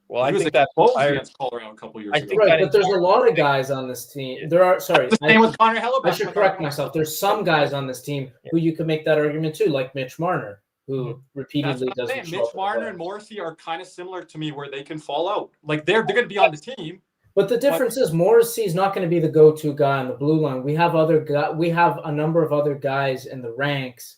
Well, I think that against Colorado a couple years ago. Right, but there's a lot of guys on this team. There are same with Connor Hellebuck. I should correct myself. There's some guys on this team who you could make that argument too, like Mitch Marner, who repeatedly doesn't show up. Mitch Marner and Morrissey are kind of similar to me, where they can fall out. Like they're going to be on the team. But the difference is Morrissey's not going to be the go-to guy on the blue line. We have a number of other guys in the ranks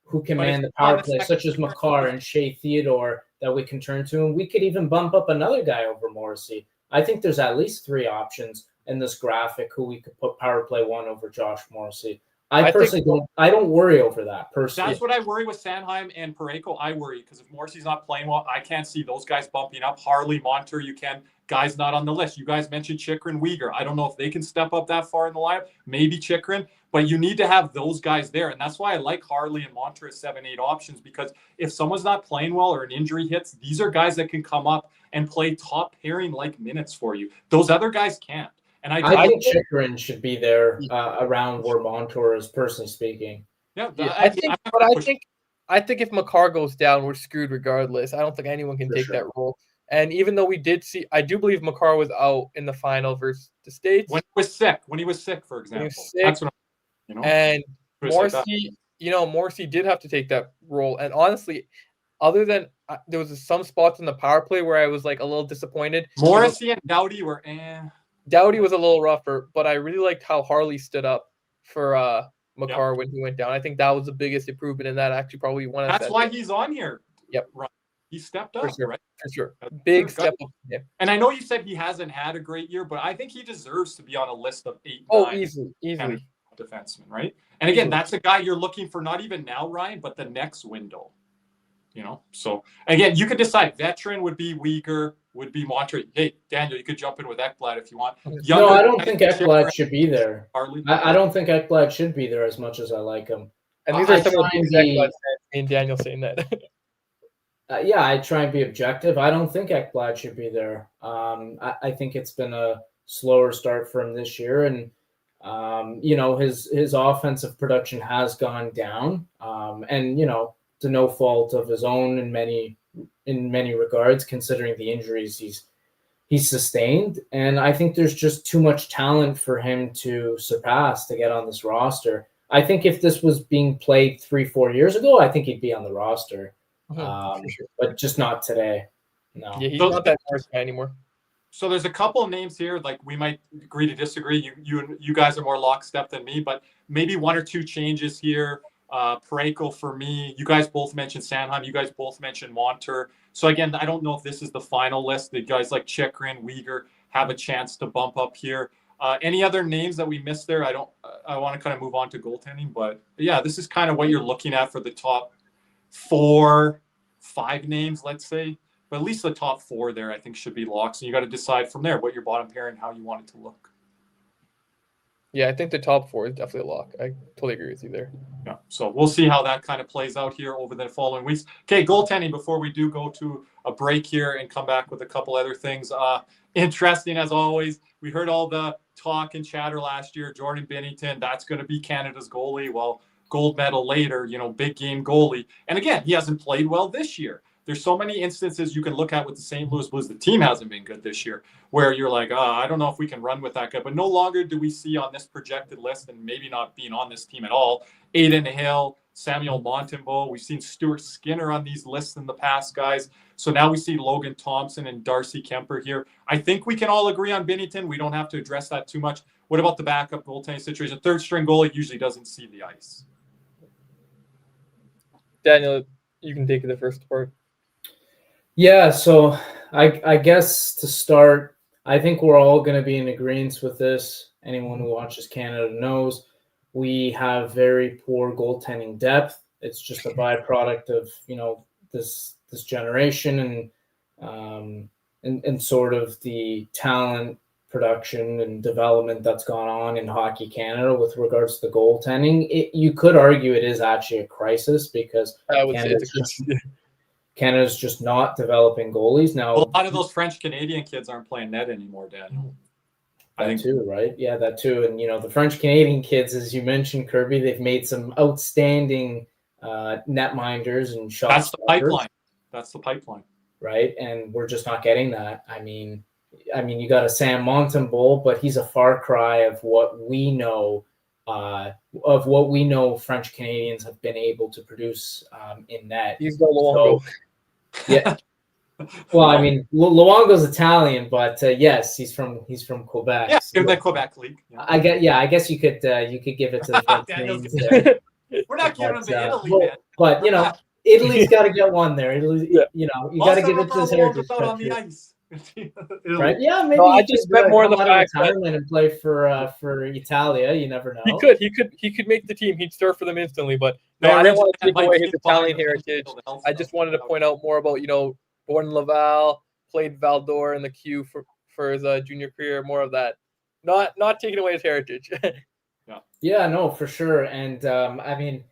who can man the power play, such as McCarr and Shea Theodore, that we can turn to. And we could even bump up another guy over Morrissey. I think there's at least 3 options in this graphic who we could put power play 1 over Josh Morrissey. I personally don't worry over that personally. That's what I worry with Sanheim and Parayko. I worry because if Morrissey's not playing well, I can't see those guys bumping up. Harley, Montour, you can. Guys not on the list. You guys mentioned Chychrun, Uyghur. I don't know if they can step up that far in the lineup. Maybe Chychrun, but you need to have those guys there. And that's why I like Harley and Montour as 7-8 options, because if someone's not playing well or an injury hits, these are guys that can come up and play top pairing like minutes for you. Those other guys can't. And I think Chychrun should be there around where Montour is, personally speaking. Yeah, I think if Makar goes down, we're screwed regardless. I don't think anyone can take that role. And even though I do believe Makar was out in the final versus the States. When he was sick, for example. That's what And Morrissey, Morrissey did have to take that role. And honestly, other than there was some spots in the power play where I was like a little disappointed. Morrissey and Doughty were Doughty was a little rougher, but I really liked how Harley stood up for Makar when he went down. I think that was the biggest improvement in that. Actually, probably one of That's why he's on here. Yep. Right. He stepped up, right? For sure. Big step up. Yeah. And I know you said he hasn't had a great year, but I think he deserves to be on a list of 8-9 easily defensemen, right? And again, that's a guy you're looking for, not even now, Ryan, but the next window. So again, you could decide. Veteran would be Uyghur, would be Montre. Hey, Daniel, you could jump in with Ekblad if you want. No, I don't think Ekblad should be there. I don't think Ekblad should be there as much as I like him. And these are some of the things Ekblad said, and Daniel saying that. I try and be objective. I don't think Ekblad should be there. I think it's been a slower start for him this year, and his offensive production has gone down, and to no fault of his own in many regards, considering the injuries he's sustained. And I think there's just too much talent for him to surpass to get on this roster. I think if this was being played 3-4 years ago, I think he'd be on the roster, but just not today. No, yeah, he's not that first guy anymore. So there's a couple of names here, like we might agree to disagree. You guys are more lockstep than me, but maybe one or two changes here. Parayko for me. You guys both mentioned Sanheim. You guys both mentioned Montour. So again, I don't know if this is the final list. The guys like Chychrun, Uyghur have a chance to bump up here. Any other names that we missed there? I want to kind of move on to goaltending, but yeah, this is kind of what you're looking at for the top 4-5 names, let's say. But at least the top 4 there, I think, should be locks. And you got to decide from there what your bottom pair and how you want it to look. Yeah, I think the top 4 is definitely a lock. I totally agree with you there. Yeah, so we'll see how that kind of plays out here over the following weeks. Okay, goaltending, before we do go to a break here and come back with a couple other things. Interesting, as always. We heard all the talk and chatter last year. Jordan Binnington, that's going to be Canada's goalie. Well, gold medal later, big game goalie. And again, he hasn't played well this year. There's so many instances you can look at with the St. Louis Blues. The team hasn't been good this year, where you're like, I don't know if we can run with that guy. But no longer do we see on this projected list, and maybe not being on this team at all, Aiden Hill, Samuel Montembeault. We've seen Stuart Skinner on these lists in the past, guys. So now we see Logan Thompson and Darcy Kemper here. I think we can all agree on Binnington. We don't have to address that too much. What about the backup goaltending situation? Third string goalie usually doesn't see the ice. Daniel, you can take the first part. Yeah, so I guess to start, I think we're all going to be in agreement with this. Anyone who watches Canada knows we have very poor goaltending depth. It's just a byproduct of this generation and sort of the talent production and development that's gone on in Hockey Canada with regards to the goaltending. You could argue it is actually a crisis because Canada's just not developing goalies now. Well, a lot of those French Canadian kids aren't playing net anymore, Daniel. I think too, right? Yeah, that too. And the French Canadian kids, as you mentioned, Kirby, they've made some outstanding netminders and shot. That's the pipeline. That's the pipeline, right? And we're just not getting that. I mean, you got a Sam Montembeault, but he's a far cry of what we know. French Canadians have been able to produce in net. He's got Luongo. Yeah. Well, I mean, Luongo's Italian, but yes, he's from Quebec. Yeah, give that Quebec league. Yeah. I guess you could give it to the French Canadians there. We're not giving them to Italy, man. But Italy's got to get one there. Italy, you got to give it to his heritage on the ice. Right? Yeah, maybe I just meant more on the fact that and play for Italia. You never know. He could make the team. He'd start for them instantly. But no, I don't want to take away his Italian heritage. I just wanted to point out more about born in Laval, played Val-d'Or in the Q for his junior career. More of that. Not taking away his heritage. Yeah, no, for sure. And I mean,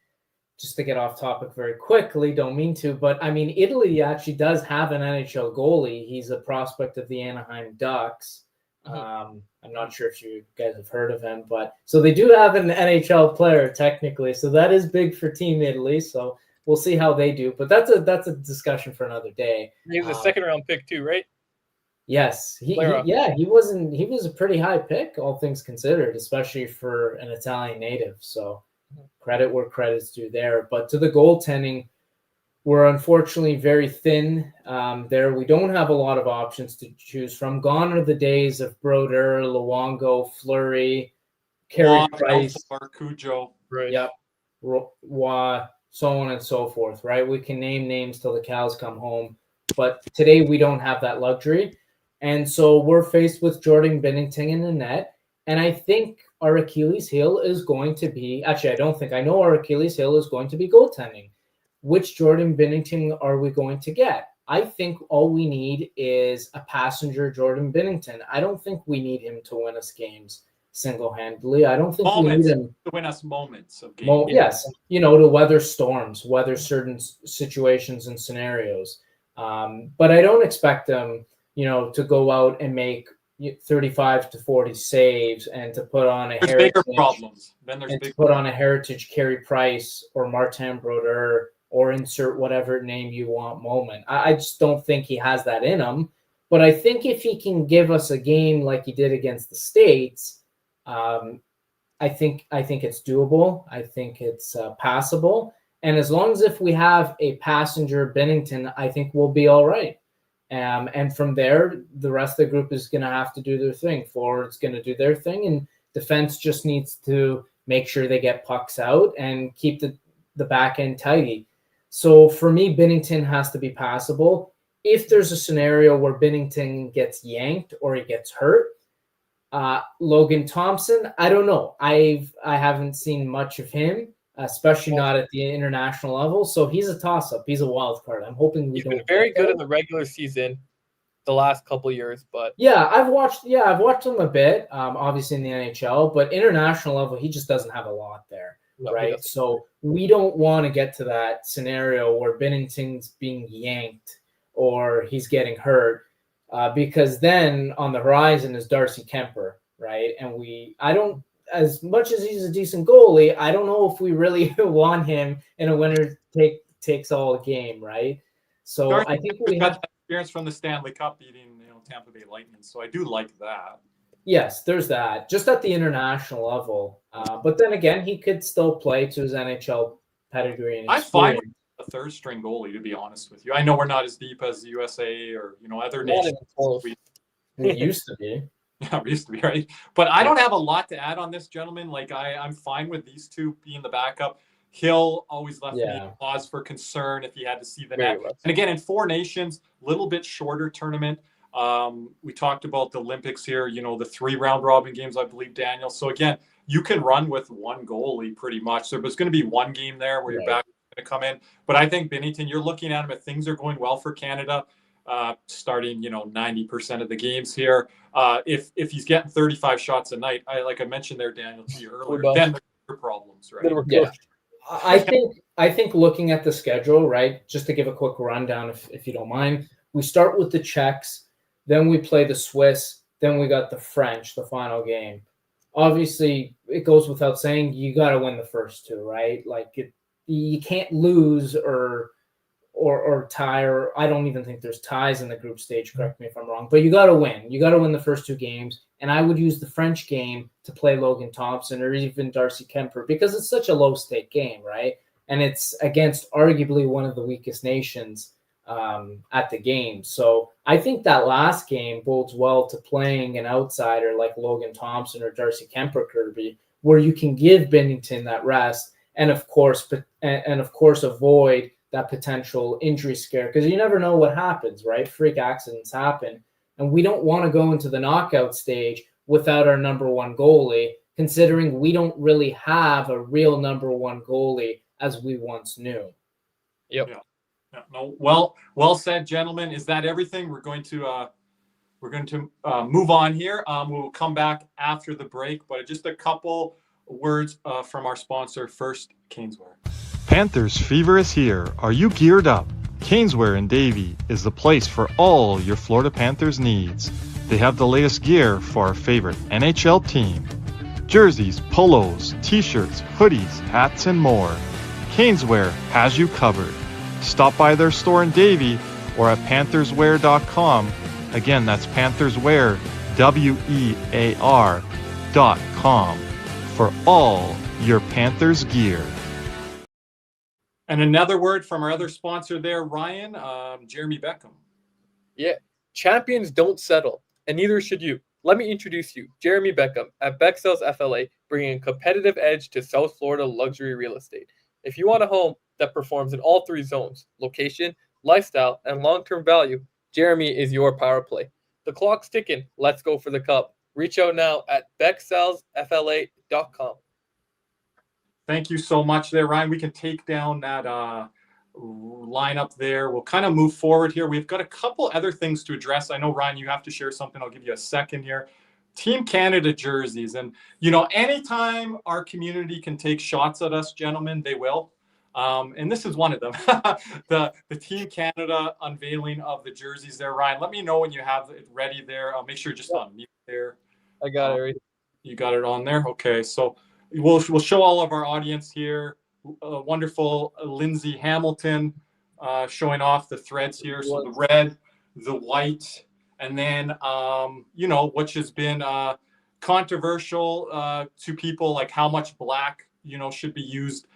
just to get off topic very quickly, don't mean to, but I mean, Italy actually does have an NHL goalie. He's a prospect of the Anaheim Ducks. I'm not sure if you guys have heard of him, but so they do have an NHL player technically, so that is big for Team Italy. So we'll see how they do, but that's a discussion for another day. He was a second round pick too, right? Yes, he was a pretty high pick, all things considered, especially for an Italian native. So credit where credit's due there. But to the goaltending, we're unfortunately very thin there. We don't have a lot of options to choose from. Gone are the days of Brodeur, Luongo, Fleury, Carey Price, Cujo. Right. Yep. So on and so forth, right? We can name names till the cows come home. But today we don't have that luxury. And so we're faced with Jordan Binnington in the net. And I think our Achilles heel is going to be, actually, I know our Achilles heel is going to be goaltending. Which Jordan Binnington are we going to get? I think all we need is a passenger Jordan Binnington. I don't think we need him to win us games single-handedly. I don't think we need him to win us moments of games. Yes, to weather storms, weather certain situations and scenarios. But I don't expect him, to go out and make 35 to 40 saves and to put on a heritage. Bigger problems. Then there's big put on a heritage Carey Price or Martin Brodeur or insert whatever name you want moment. I just don't think he has that in him. But I think if he can give us a game like he did against the States, I think it's doable. I think it's passable. And as long as if we have a passenger Binnington, I think we'll be all right. And from there, the rest of the group is going to have to do their thing. Forward's going to do their thing, and defense just needs to make sure they get pucks out and keep the back end tidy. So for me, Binnington has to be passable. If there's a scenario where Binnington gets yanked or he gets hurt, Logan Thompson, I don't know. I haven't seen much of him, especially not at the international level. So he's a toss-up. He's a wild card. I'm hoping he's been very good in the regular season the last couple of years, but I've watched him a bit, obviously in the NHL, but international level, he just doesn't have a lot there. Right. So we don't want to get to that scenario where Binnington's being yanked or he's getting hurt, because then on the horizon is Darcy Kemper. Right. And as much as he's a decent goalie, I don't know if we really want him in a winner takes all game. Right. So Darcy I think we have experience from the Stanley Cup beating Tampa Bay Lightning. So I do like that. Yes, there's that. Just at the international level. But then again, he could still play to his NHL pedigree. And I'm fine with a third string goalie, to be honest with you. I know we're not as deep as the USA or other nations. We used to be. Yeah, we used to be, right? But I don't have a lot to add on this, gentlemen. Like I'm fine with these two being the backup. Hill always left me pause for concern if he had to see the net. And again, in Four Nations, a little bit shorter tournament. We talked about the Olympics here, the 3 round robin games, I believe, Daniel. So again, you can run with one goalie pretty much. So there's going to be one game there where your back is going to come in. But I think Binnington, you're looking at him if things are going well for Canada, starting 90% of the games here. If he's getting 35 shots a night, like I mentioned there, Daniel, to you earlier, then there's problems, right? Yeah. I think looking at the schedule, right, just to give a quick rundown, if you don't mind, we start with the Czechs. Then we play the Swiss. Then we got the French, the final game. Obviously, it goes without saying, you got to win the first two, right? Like you can't lose or tie, or I don't even think there's ties in the group stage. Correct me if I'm wrong, but you got to win. You got to win the first 2 games. And I would use the French game to play Logan Thompson or even Darcy Kemper because it's such a low-stake game, right? And it's against arguably one of the weakest nations at the game. So I think that last game bodes well to playing an outsider like Logan Thompson or Darcy Kemper, Kirby, where you can give Binnington that rest and of course avoid that potential injury scare, because you never know what happens, right? Freak accidents happen. And we don't want to go into the knockout stage without our number 1 goalie, considering we don't really have a real number 1 goalie as we once knew. Yep. Yeah. No, well said, gentlemen. Is that everything? We're going to move on here. We'll come back after the break, but just a couple words from our sponsor first, Caneswear. Panthers fever is here. Are you geared up? Caneswear in Davie is the place for all your Florida Panthers needs. They have the latest gear for our favorite NHL team. Jerseys, polos, t-shirts, hoodies, hats, and more. Caneswear has you covered. Stop by their store in Davie or at pantherswear.com. Again, that's pantherswear, WEAR.com for all your Panthers gear. And another word from our other sponsor there, Ryan, Jeremy Beckham. Yeah, champions don't settle, and neither should you. Let me introduce you, Jeremy Beckham at Beck Sells FLA, bringing a competitive edge to South Florida luxury real estate. If you want a home that performs in all three zones, location, lifestyle, and long-term value, Jeremy is your power play. The clock's ticking. Let's go for the cup. Reach out now at becksellsfla.com. Thank you so much there, Ryan. We can take down that lineup there. We'll kind of move forward here. We've got a couple other things to address. I know, Ryan, you have to share something. I'll give you a second here. Team Canada jerseys. And, you know, anytime our community can take shots at us, gentlemen, they will. And this is one of them. the Team Canada unveiling of the jerseys there, Ryan. Let me know when you have it ready there. I'll make sure you're just on mute there. I got it right. You got it on there? Okay, so we'll show all of our audience here. Wonderful Lindsay Hamilton showing off the threads here. So the red, the white, and then, you know, which has been controversial to people, like how much black, you know, should be used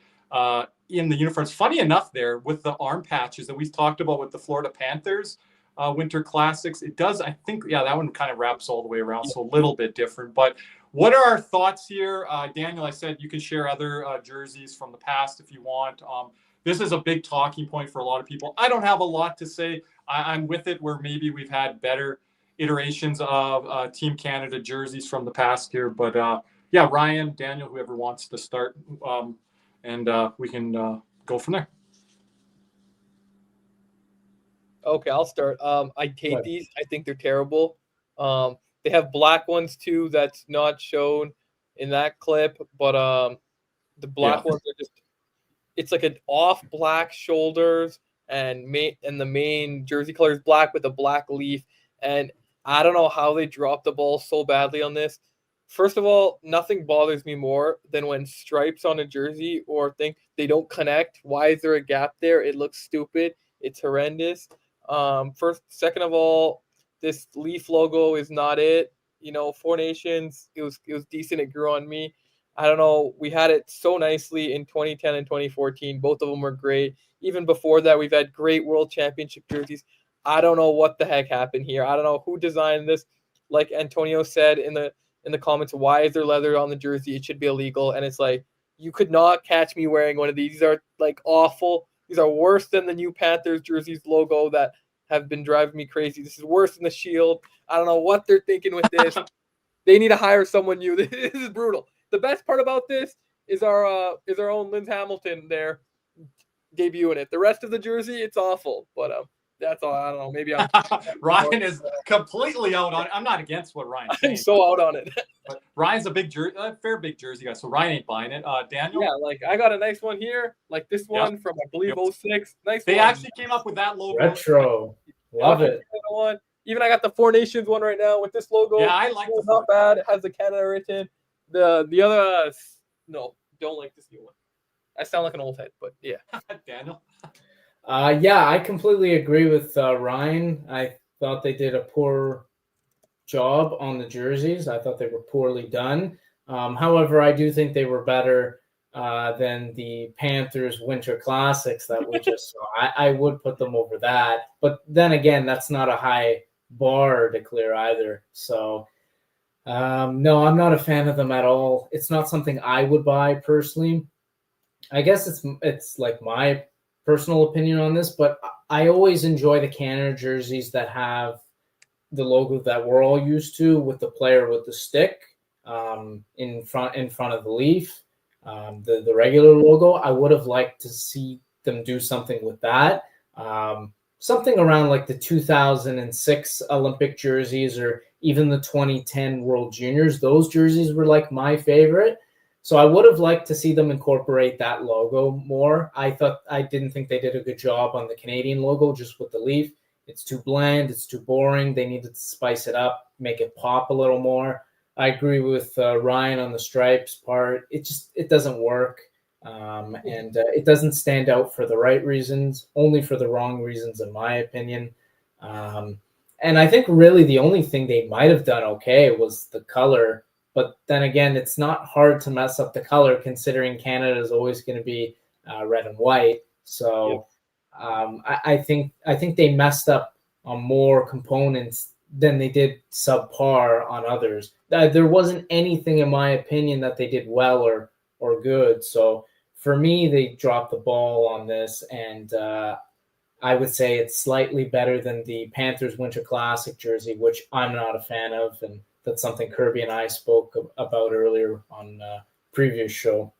in the uniforms. Funny enough there with the arm patches that we've talked about with the Florida Panthers Winter Classics, it does, I think, yeah, that one kind of wraps all the way around, so a little bit different. But what are our thoughts here? Daniel, I said you can share other jerseys from the past if you want. This is a big talking point for a lot of people. I don't have a lot to say. I'm with it where maybe we've had better iterations of Team Canada jerseys from the past here. But yeah, Ryan, Daniel, whoever wants to start, and we can go from there. Okay, I'll start. I hate these. I think they're terrible. They have black ones too. That's not shown in that clip, but the black ones are just. It's like an off black shoulders, and the main jersey color is black with a black leaf. And I don't know how they dropped the ball so badly on this. First of all, nothing bothers me more than when stripes on a jersey or think they don't connect. Why is there a gap there? It looks stupid. It's horrendous. Second of all, this leaf logo is not it. You know, Four Nations, it was decent. It grew on me. I don't know. We had it so nicely in 2010 and 2014. Both of them were great. Even before that, we've had great World Championship jerseys. I don't know what the heck happened here. I don't know who designed this. Like Antonio said in the comments, why is there leather on the jersey? It should be illegal. And it's like, you could not catch me wearing one of these. These are like awful. These are worse than the new Panthers jerseys logo that have been driving me crazy. This is worse than the Shield. I don't know what they're thinking with this. They need to hire someone new. This is brutal. The best part about this is our own Lindsay Hamilton there debuting it. The rest of the jersey, it's awful. But that's all. I don't know. Maybe I'm Ryan is completely out on it. I'm not against what Ryan's saying. I'm so out on it. But Ryan's a big fair big jersey guy, so Ryan ain't buying it. Daniel? Yeah, like I got a nice one here, like this one from I believe 06. Nice. They one. actually came up with that logo. Retro. Love it. Even I got the Four Nations one right now with this logo. Yeah, I like it. Not bad. It has the Canada written. The other no, don't like this new one. I sound like an old head, but yeah. Daniel? Yeah, I completely agree with Ryan. I thought they did a poor job on the jerseys. I thought they were poorly done. However, I do think they were better than the Panthers Winter Classics that we just saw. I would put them over that. But then again, that's not a high bar to clear either. So, no, I'm not a fan of them at all. It's not something I would buy personally. I guess it's like my personal opinion on this, but I always enjoy the Canada jerseys that have the logo that we're all used to, with the player with the stick in front of the leaf, the regular logo. I would have liked to see them do something with that, something around like the 2006 Olympic jerseys or even the 2010 World Juniors. Those jerseys were like my favorite. So I would have liked to see them incorporate that logo more. I didn't think they did a good job on the Canadian logo, just with the leaf. it's too bland, it's too boring. They needed to spice it up, make it pop a little more. I agree with Ryan on the stripes part. It doesn't work. And it doesn't stand out for the right reasons, only for the wrong reasons, in my opinion. And I think really the only thing they might have done okay was the color. But then again, it's not hard to mess up the color considering Canada is always going to be red and white. So I think they messed up on more components than they did subpar on others. There wasn't anything, in my opinion, that they did well or good. So for me, they dropped the ball on this, and I would say it's slightly better than the Panthers Winter Classic jersey, which I'm not a fan of, and that's something Kirby and I spoke about earlier on a previous show.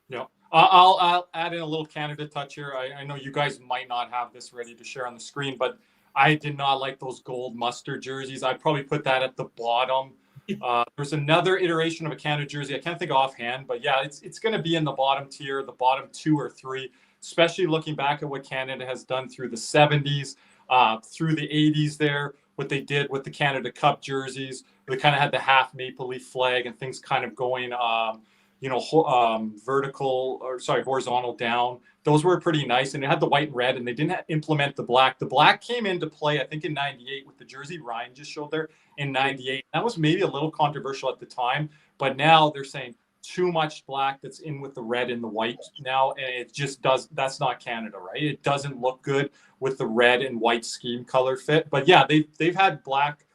Yeah, I'll add in a little Canada touch here. I know you guys might not have this ready to share on the screen, but I did not like those gold mustard jerseys. I'd probably put that at the bottom. There's another iteration of a Canada jersey. I can't think offhand, but yeah, it's going to be in the bottom tier, the bottom 2 or 3, especially looking back at what Canada has done through the 70s, through the 80s there, what they did with the Canada Cup jerseys. They kind of had the half maple leaf flag and things kind of going, horizontal down. Those were pretty nice, and it had the white and red, and they didn't implement the black. The black came into play, I think, in '98 with the jersey Ryan just showed there in '98. That was maybe a little controversial at the time, but now they're saying too much black that's in with the red and the white now, and it just does. That's not Canada, right? It doesn't look good with the red and white scheme color fit. But yeah, they've had black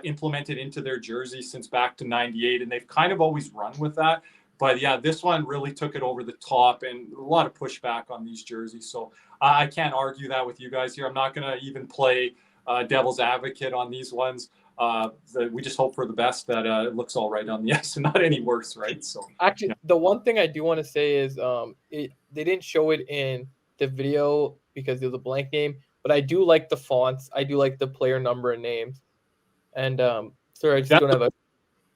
implemented into their jersey since back to '98, and they've kind of always run with that. But yeah, this one really took it over the top, and a lot of pushback on these jerseys. So I can't argue that with you guys here. I'm not going to even play devil's advocate on these ones. We just hope for the best that it looks all right on the ice and not any worse, right? So actually, the one thing I do want to say is they didn't show it in the video because it was a blank game, but I do like the fonts. I do like the player number and names. And sorry, I just don't have a.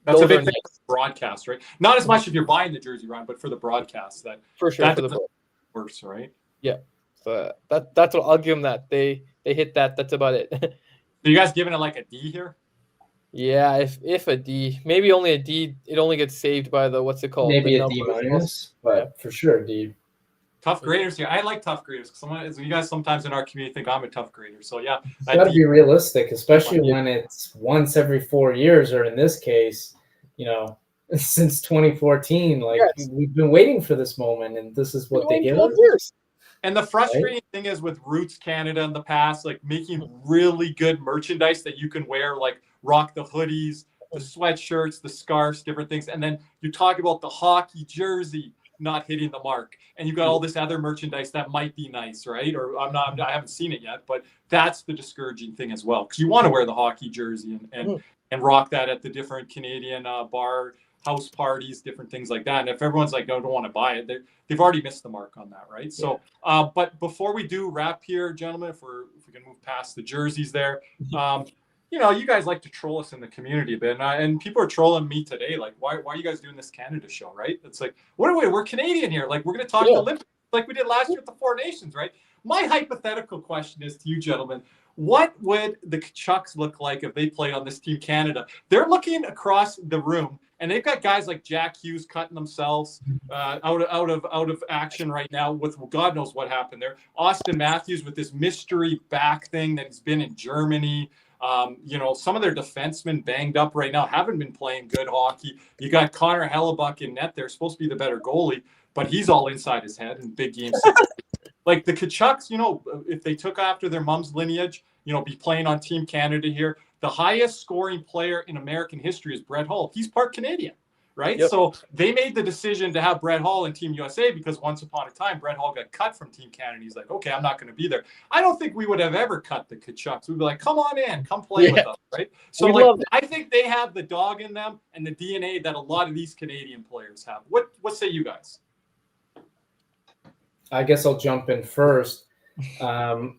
That's a big thing for broadcast, right? Not as much if you're buying the jersey, Ryan, but for the broadcast, that for sure that for the worse, right? Yeah, so that's what I'll give them. That they hit that. That's about it. So you guys giving it like a D here? Yeah, if a D, maybe only a D. It only gets saved by the what's it called? Maybe a D minus, but for sure D. Tough graders here. I like tough graders. You guys sometimes in our community think I'm a tough grader. So yeah, you got to be realistic, especially when it's once every 4 years, or in this case, since 2014. Like we've been waiting for this moment, and this is what they give us. Years. And the frustrating thing is with Roots Canada in the past, like making really good merchandise that you can wear, like rock the hoodies, the sweatshirts, the scarves, different things, and then you talk about the hockey jersey not hitting the mark, and you got all this other merchandise that might be nice, right? Or I haven't seen it yet, but that's the discouraging thing as well, because you want to wear the hockey jersey and rock that at the different Canadian bar house parties, different things like that. And if everyone's like, no, don't want to buy it, they've already missed the mark on that, right? So, but before we do wrap here, gentlemen, if we can move past the jerseys there, you guys like to troll us in the community a bit, and people are trolling me today. Like, why are you guys doing this Canada show, right? It's like, we're Canadian here. Like, we're going to talk Olympics like we did last year at the Four Nations, right? My hypothetical question is to you, gentlemen. What would the Tkachuks look like if they played on this Team Canada? They're looking across the room, and they've got guys like Jack Hughes cutting themselves out of action right now with God knows what happened there. Austin Matthews with this mystery back thing that he's been in Germany. Some of their defensemen banged up right now, haven't been playing good hockey. You got Connor Hellebuck in net there, supposed to be the better goalie, but he's all inside his head in big games. Like the Tkachuks, if they took after their mom's lineage, be playing on Team Canada here, the highest scoring player in American history is Brett Hull. He's part Canadian, right? Yep. So they made the decision to have Brett Hull in Team USA because once upon a time, Brett Hull got cut from Team Canada. He's like, okay, I'm not going to be there. I don't think we would have ever cut the Tkachuks. We'd be like, come on in, come play with us, right? So I think they have the dog in them and the DNA that a lot of these Canadian players have. What say you guys? I guess I'll jump in first. I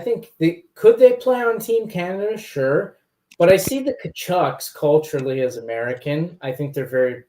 think could they play on Team Canada? Sure. But I see the Tkachuks culturally as American. I think they're very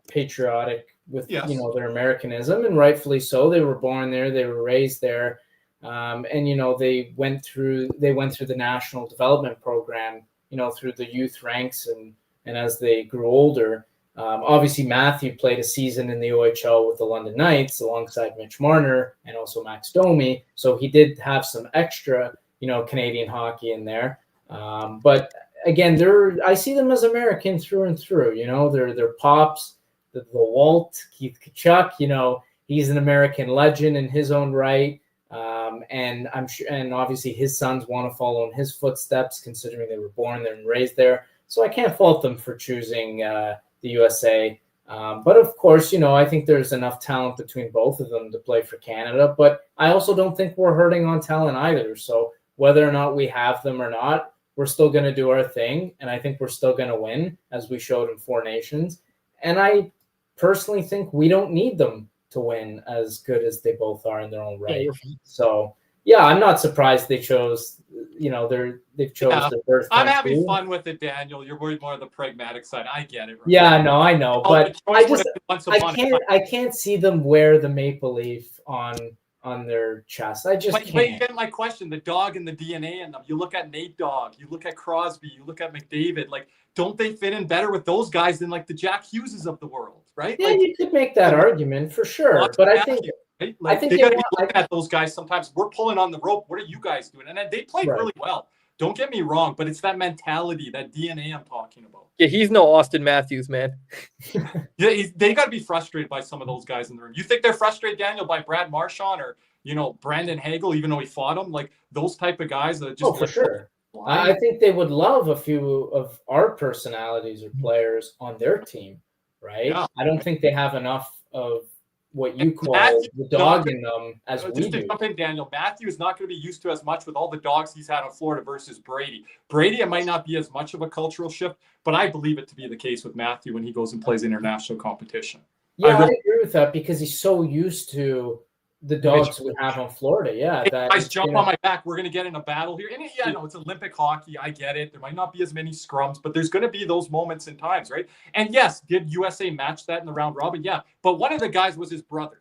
patriotic with, their Americanism, and rightfully so. They were born there. They were raised there. And you know, they went through the national development program, you know, through the youth ranks, and as they grew older. Obviously, Matthew played a season in the OHL with the London Knights alongside Mitch Marner and also Max Domi. So he did have some extra, you know, Canadian hockey in there. But again, I see them as American through and through. You know, they're pops. The Walt, Keith Tkachuk, you know, he's an American legend in his own right. And I'm sure, and obviously his sons want to follow in his footsteps, considering they were born there and raised there. So I can't fault them for choosing the USA. But of course, you know, I think there's enough talent between both of them to play for Canada. But I also don't think we're hurting on talent either. So whether or not we have them or not, we're still going to do our thing. And I think we're still going to win, as we showed in Four Nations. And I personally think we don't need them to win, as good as they both are in their own right. So yeah, I'm not surprised they chose, you know, they've chose their birth. I'm having fun with it, Daniel. You're worried more on the pragmatic side. I get it. Right? Yeah, no, I know, but I can't see them wear the maple leaf on their chest. I just can't. But you get my question, the dog and the DNA in them. You look at Nate Dogg, you look at Crosby, you look at McDavid, like, don't they fit in better with those guys than like the Jack Hugheses of the world, right? Yeah, like, you could make that argument for sure. But I think right? Like, I think they got to be looking at those guys sometimes. We're pulling on the rope. What are you guys doing? And they played really well. Don't get me wrong, but it's that mentality, that DNA I'm talking about. Yeah, he's no Austin Matthews, man. Yeah, they got to be frustrated by some of those guys in the room. You think they're frustrated, Daniel, by Brad Marchand or, you know, Brandon Hagel, even though he fought him? Like those type of guys that just for sure. I think they would love a few of our personalities or players on their team, right? Yeah. I don't think they have enough of what you call the dog in them as we do. Just to jump in, Daniel, Matthew is not going to be used to as much with all the dogs he's had in Florida versus Brady. Brady, it might not be as much of a cultural shift, but I believe it to be the case with Matthew when he goes and plays international competition. Yeah, I agree with that because he's so used to the dogs we have in Florida. Yeah. Hey, guys, jump on my back. We're going to get in a battle here. And yeah, no, it's Olympic hockey. I get it. There might not be as many scrums, but there's going to be those moments and times, right? And yes, did USA match that in the round robin? Yeah. But one of the guys was his brother.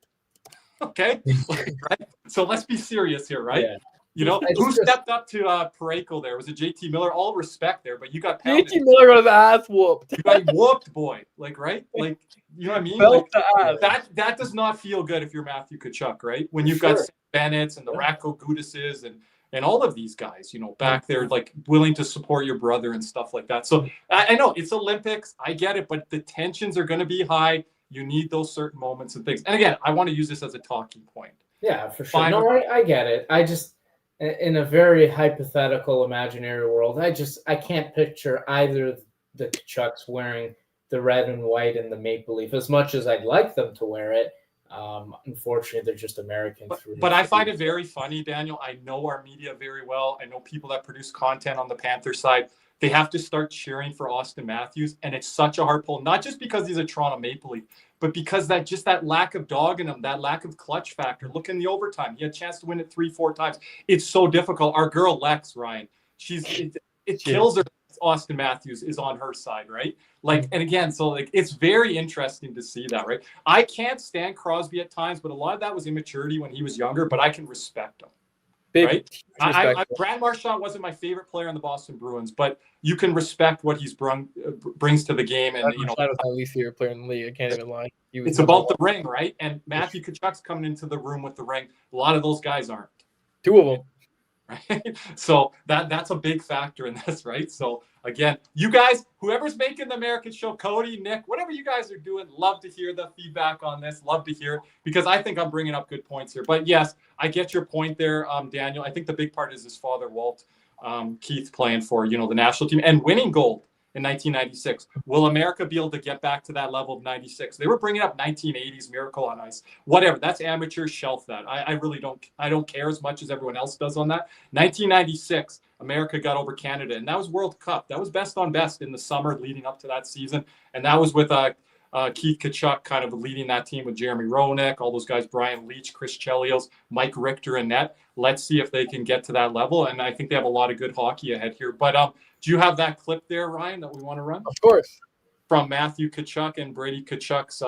Okay. Right. So let's be serious here, right? Yeah. You know, who stepped up to Parayko there? Was it JT Miller? All respect there, but you got pounded. JT Miller got his ass whooped. You got whooped, boy. Like, right? Like, you know what I mean? Like, that does not feel good if you're Matthew Tkachuk, right? When you've got Sam Bennett's and the Ratko Gudises and all of these guys, you know, back there, like willing to support your brother and stuff like that. So I know it's Olympics. I get it, but the tensions are going to be high. You need those certain moments and things. And again, I want to use this as a talking point. Yeah, for sure. No, I get it. I just, in a very hypothetical, imaginary world, I can't picture either the Tkachuks wearing the red and white and the maple leaf as much as I'd like them to wear it. Unfortunately, they're just American. But I find it very funny, Daniel. I know our media very well. I know people that produce content on the Panther side. They have to start cheering for Austin Matthews, and it's such a hard pull. Not just because he's a Toronto Maple Leaf, but because that lack of dog in him, that lack of clutch factor. Look in the overtime; he had a chance to win it 3-4 times. It's so difficult. Our girl Lex, Ryan, it kills her. Austin Matthews is on her side, right? Like, and again, so like it's very interesting to see that, right? I can't stand Crosby at times, but a lot of that was immaturity when he was younger. But I can respect him. Right? Brad Marchand wasn't my favorite player in the Boston Bruins, but you can respect what he's brings to the game. And you know, that was my least favorite player in the league. I can't even lie. It's about the ring, right? And Matthew Tkachuk's coming into the room with the ring. A lot of those guys aren't. Two of them. Right? So that's a big factor in this, right? So again, you guys, whoever's making the American show, Cody, Nick, whatever you guys are doing, love to hear the feedback on this. Love to hear it because I think I'm bringing up good points here. But yes, I get your point there, Daniel. I think the big part is his father, Walt, Keith, playing for, you know, the national team and winning gold in 1996. Will America be able to get back to that level of 96? They were bringing up 1980s Miracle on Ice. Whatever. That's amateur. Shelf that. I really don't care as much as everyone else does on that. 1996, America got over Canada, and that was World Cup. That was best on best in the summer leading up to that season, and that was with Keith Tkachuk kind of leading that team with Jeremy Roenick, all those guys, Brian Leach, Chris Chelios, Mike Richter, and net. Let's see if they can get to that level, and I think they have a lot of good hockey ahead here. But do you have that clip there, Ryan, that we want to run? Of course. From Matthew Tkachuk and Brady Tkachuk's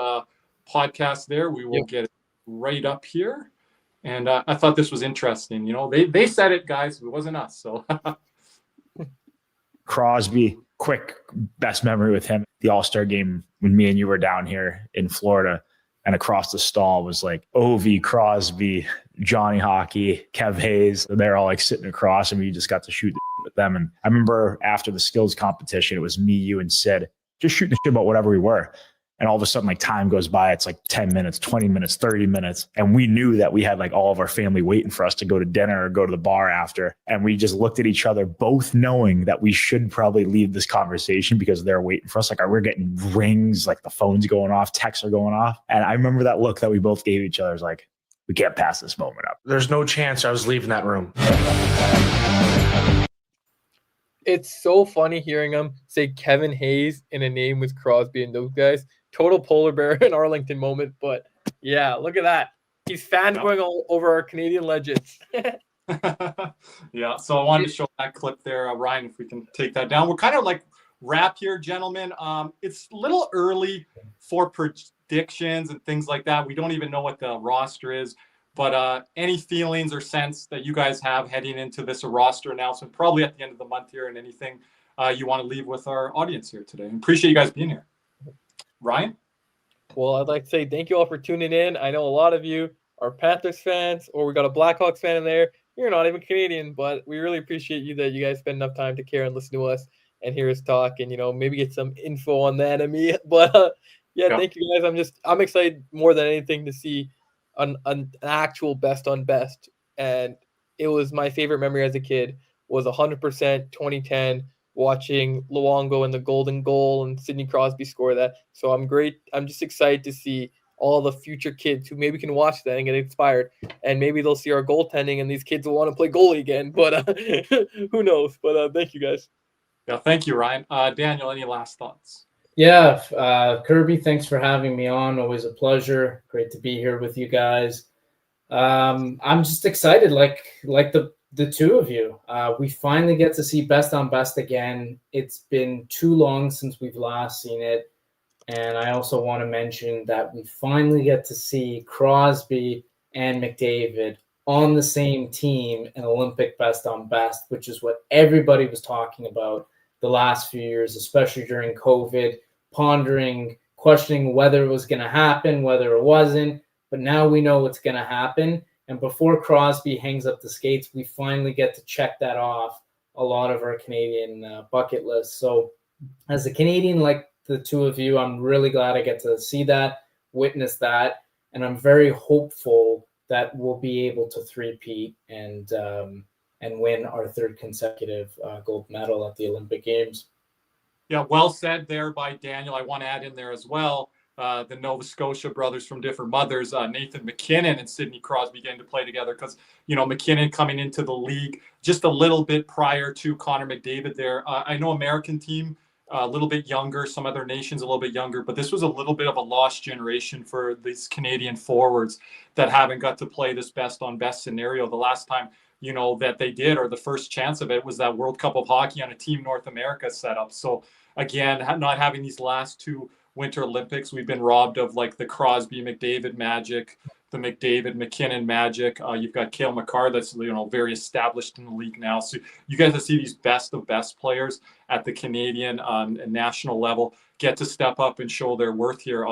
podcast there. We will get it right up here. And I thought this was interesting. You know, they said it, guys. It wasn't us. So Crosby, quick best memory with him. The All-Star game when me and you were down here in Florida, and across the stall was like Ovi, Crosby, Johnny Hockey, Kev Hayes. They're all like sitting across, and we just got to shoot the with them. And I remember after the skills competition, it was me, you, and Sid just shooting the shit about whatever we were. And all of a sudden, like, time goes by. It's like 10 minutes, 20 minutes, 30 minutes. And we knew that we had like all of our family waiting for us to go to dinner or go to the bar after. And we just looked at each other, both knowing that we should probably leave this conversation because they're waiting for us. Like, we're getting rings, like the phone's going off, texts are going off. And I remember that look that we both gave each other. It was like, we can't pass this moment up. There's no chance I was leaving that room. It's so funny hearing him say Kevin Hayes in a name with Crosby and those guys. Total polar bear in Arlington moment. But yeah, look at that. He's fanboying all over our Canadian legends. Yeah, so I wanted to show that clip there. Ryan, if we can take that down. We're kind of like wrap here, gentlemen. It's a little early for predictions and things like that. We don't even know what the roster is. But any feelings or sense that you guys have heading into this roster announcement, probably at the end of the month here, and anything you want to leave with our audience here today? Appreciate you guys being here. Ryan? Well, I'd like to say thank you all for tuning in. I know a lot of you are Panthers fans, or we got a Blackhawks fan in there. You're not even Canadian, but we really appreciate you that you guys spend enough time to care and listen to us and hear us talk, and, you know, maybe get some info on the enemy. But yeah, thank you guys. I'm excited more than anything to see an actual best on best. And it was my favorite memory as a kid was 100% 2010 watching Luongo in the golden goal and Sidney Crosby score that. So I'm just excited to see all the future kids who maybe can watch that and get inspired, and maybe they'll see our goaltending and these kids will want to play goalie again. But who knows? But thank you guys. Yeah, thank you, Ryan. Daniel, any last thoughts? Yeah, Kirby, thanks for having me on. Always a pleasure. Great to be here with you guys. I'm just excited, like the two of you. We finally get to see best on best again. It's been too long since we've last seen it. And I also want to mention that we finally get to see Crosby and McDavid on the same team in Olympic best on best, which is what everybody was talking about the last few years, especially during COVID, pondering, questioning whether it was going to happen, whether it wasn't. But now we know it's going to happen. And before Crosby hangs up the skates, we finally get to check that off a lot of our Canadian bucket list. So as a Canadian, like the two of you, I'm really glad I get to see that, witness that. And I'm very hopeful that we'll be able to three-peat and win our third consecutive gold medal at the Olympic Games. Yeah, well said there by Daniel. I want to add in there as well, the Nova Scotia brothers from different mothers, Nathan McKinnon and Sidney Crosby, getting to play together because, you know, McKinnon coming into the league just a little bit prior to Connor McDavid there. I know American team a little bit younger, some other nations a little bit younger, but this was a little bit of a lost generation for these Canadian forwards that haven't got to play this best on best scenario. The last time, you know, that they did, or the first chance of it, was that World Cup of Hockey on a Team North America setup. So again, not having these last two Winter Olympics, we've been robbed of like the Crosby McDavid magic, the McDavid McKinnon magic. You've got Cale Makar that's, you know, very established in the league now. So you guys to see these best of best players at the Canadian and national level get to step up and show their worth here,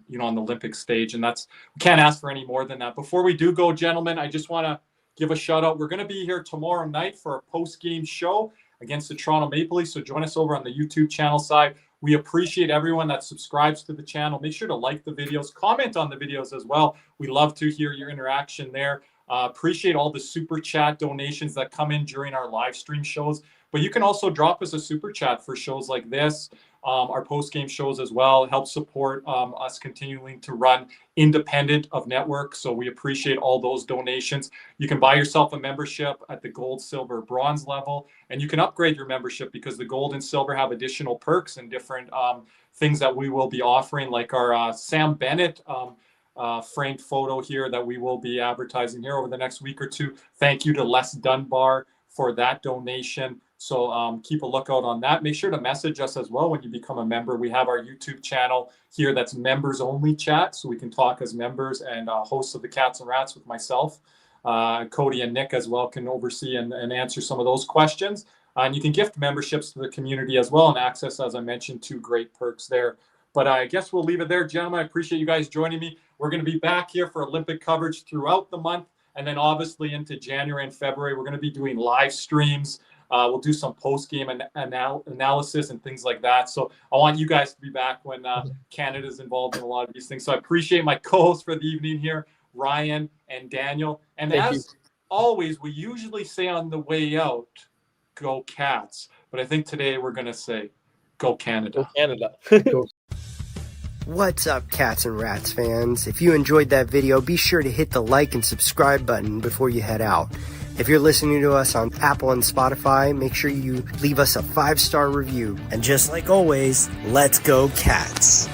you know, on the Olympic stage. And that's, we can't ask for any more than that. Before we do go, gentlemen, I just want to give a shout out. We're going to be here tomorrow night for a post-game show against the Toronto Maple Leafs. So join us over on the YouTube channel side. We appreciate everyone that subscribes to the channel. Make sure to like the videos, comment on the videos as well. We love to hear your interaction there. Appreciate all the super chat donations that come in during our live stream shows. But you can also drop us a super chat for shows like this, our post-game shows as well. Help support us continuing to run independent of networks. So we appreciate all those donations. You can buy yourself a membership at the gold, silver, bronze level, and you can upgrade your membership because the gold and silver have additional perks and different things that we will be offering, like our Sam Bennett framed photo here that we will be advertising here over the next week or two. Thank you to Les Dunbar for that donation. So keep a lookout on that. Make sure to message us as well when you become a member. We have our YouTube channel here that's members only chat, so we can talk as members and hosts of the Cats and Rats with myself. Cody and Nick as well can oversee and answer some of those questions. And you can gift memberships to the community as well and access, as I mentioned, to great perks there. But I guess we'll leave it there, gentlemen. I appreciate you guys joining me. We're going to be back here for Olympic coverage throughout the month. And then obviously into January and February, we're going to be doing live streams. We'll do some post-game analysis and things like that. So I want you guys to be back when Canada's involved in a lot of these things. So I appreciate my co-hosts for the evening here, Ryan and Daniel. And as always, we usually say on the way out, go Cats. But I think today we're going to say, go Canada. Go Canada. What's up, Cats and Rats fans? If you enjoyed that video, be sure to hit the like and subscribe button before you head out. If you're listening to us on Apple and Spotify, make sure you leave us a 5-star review. And just like always, let's go Cats.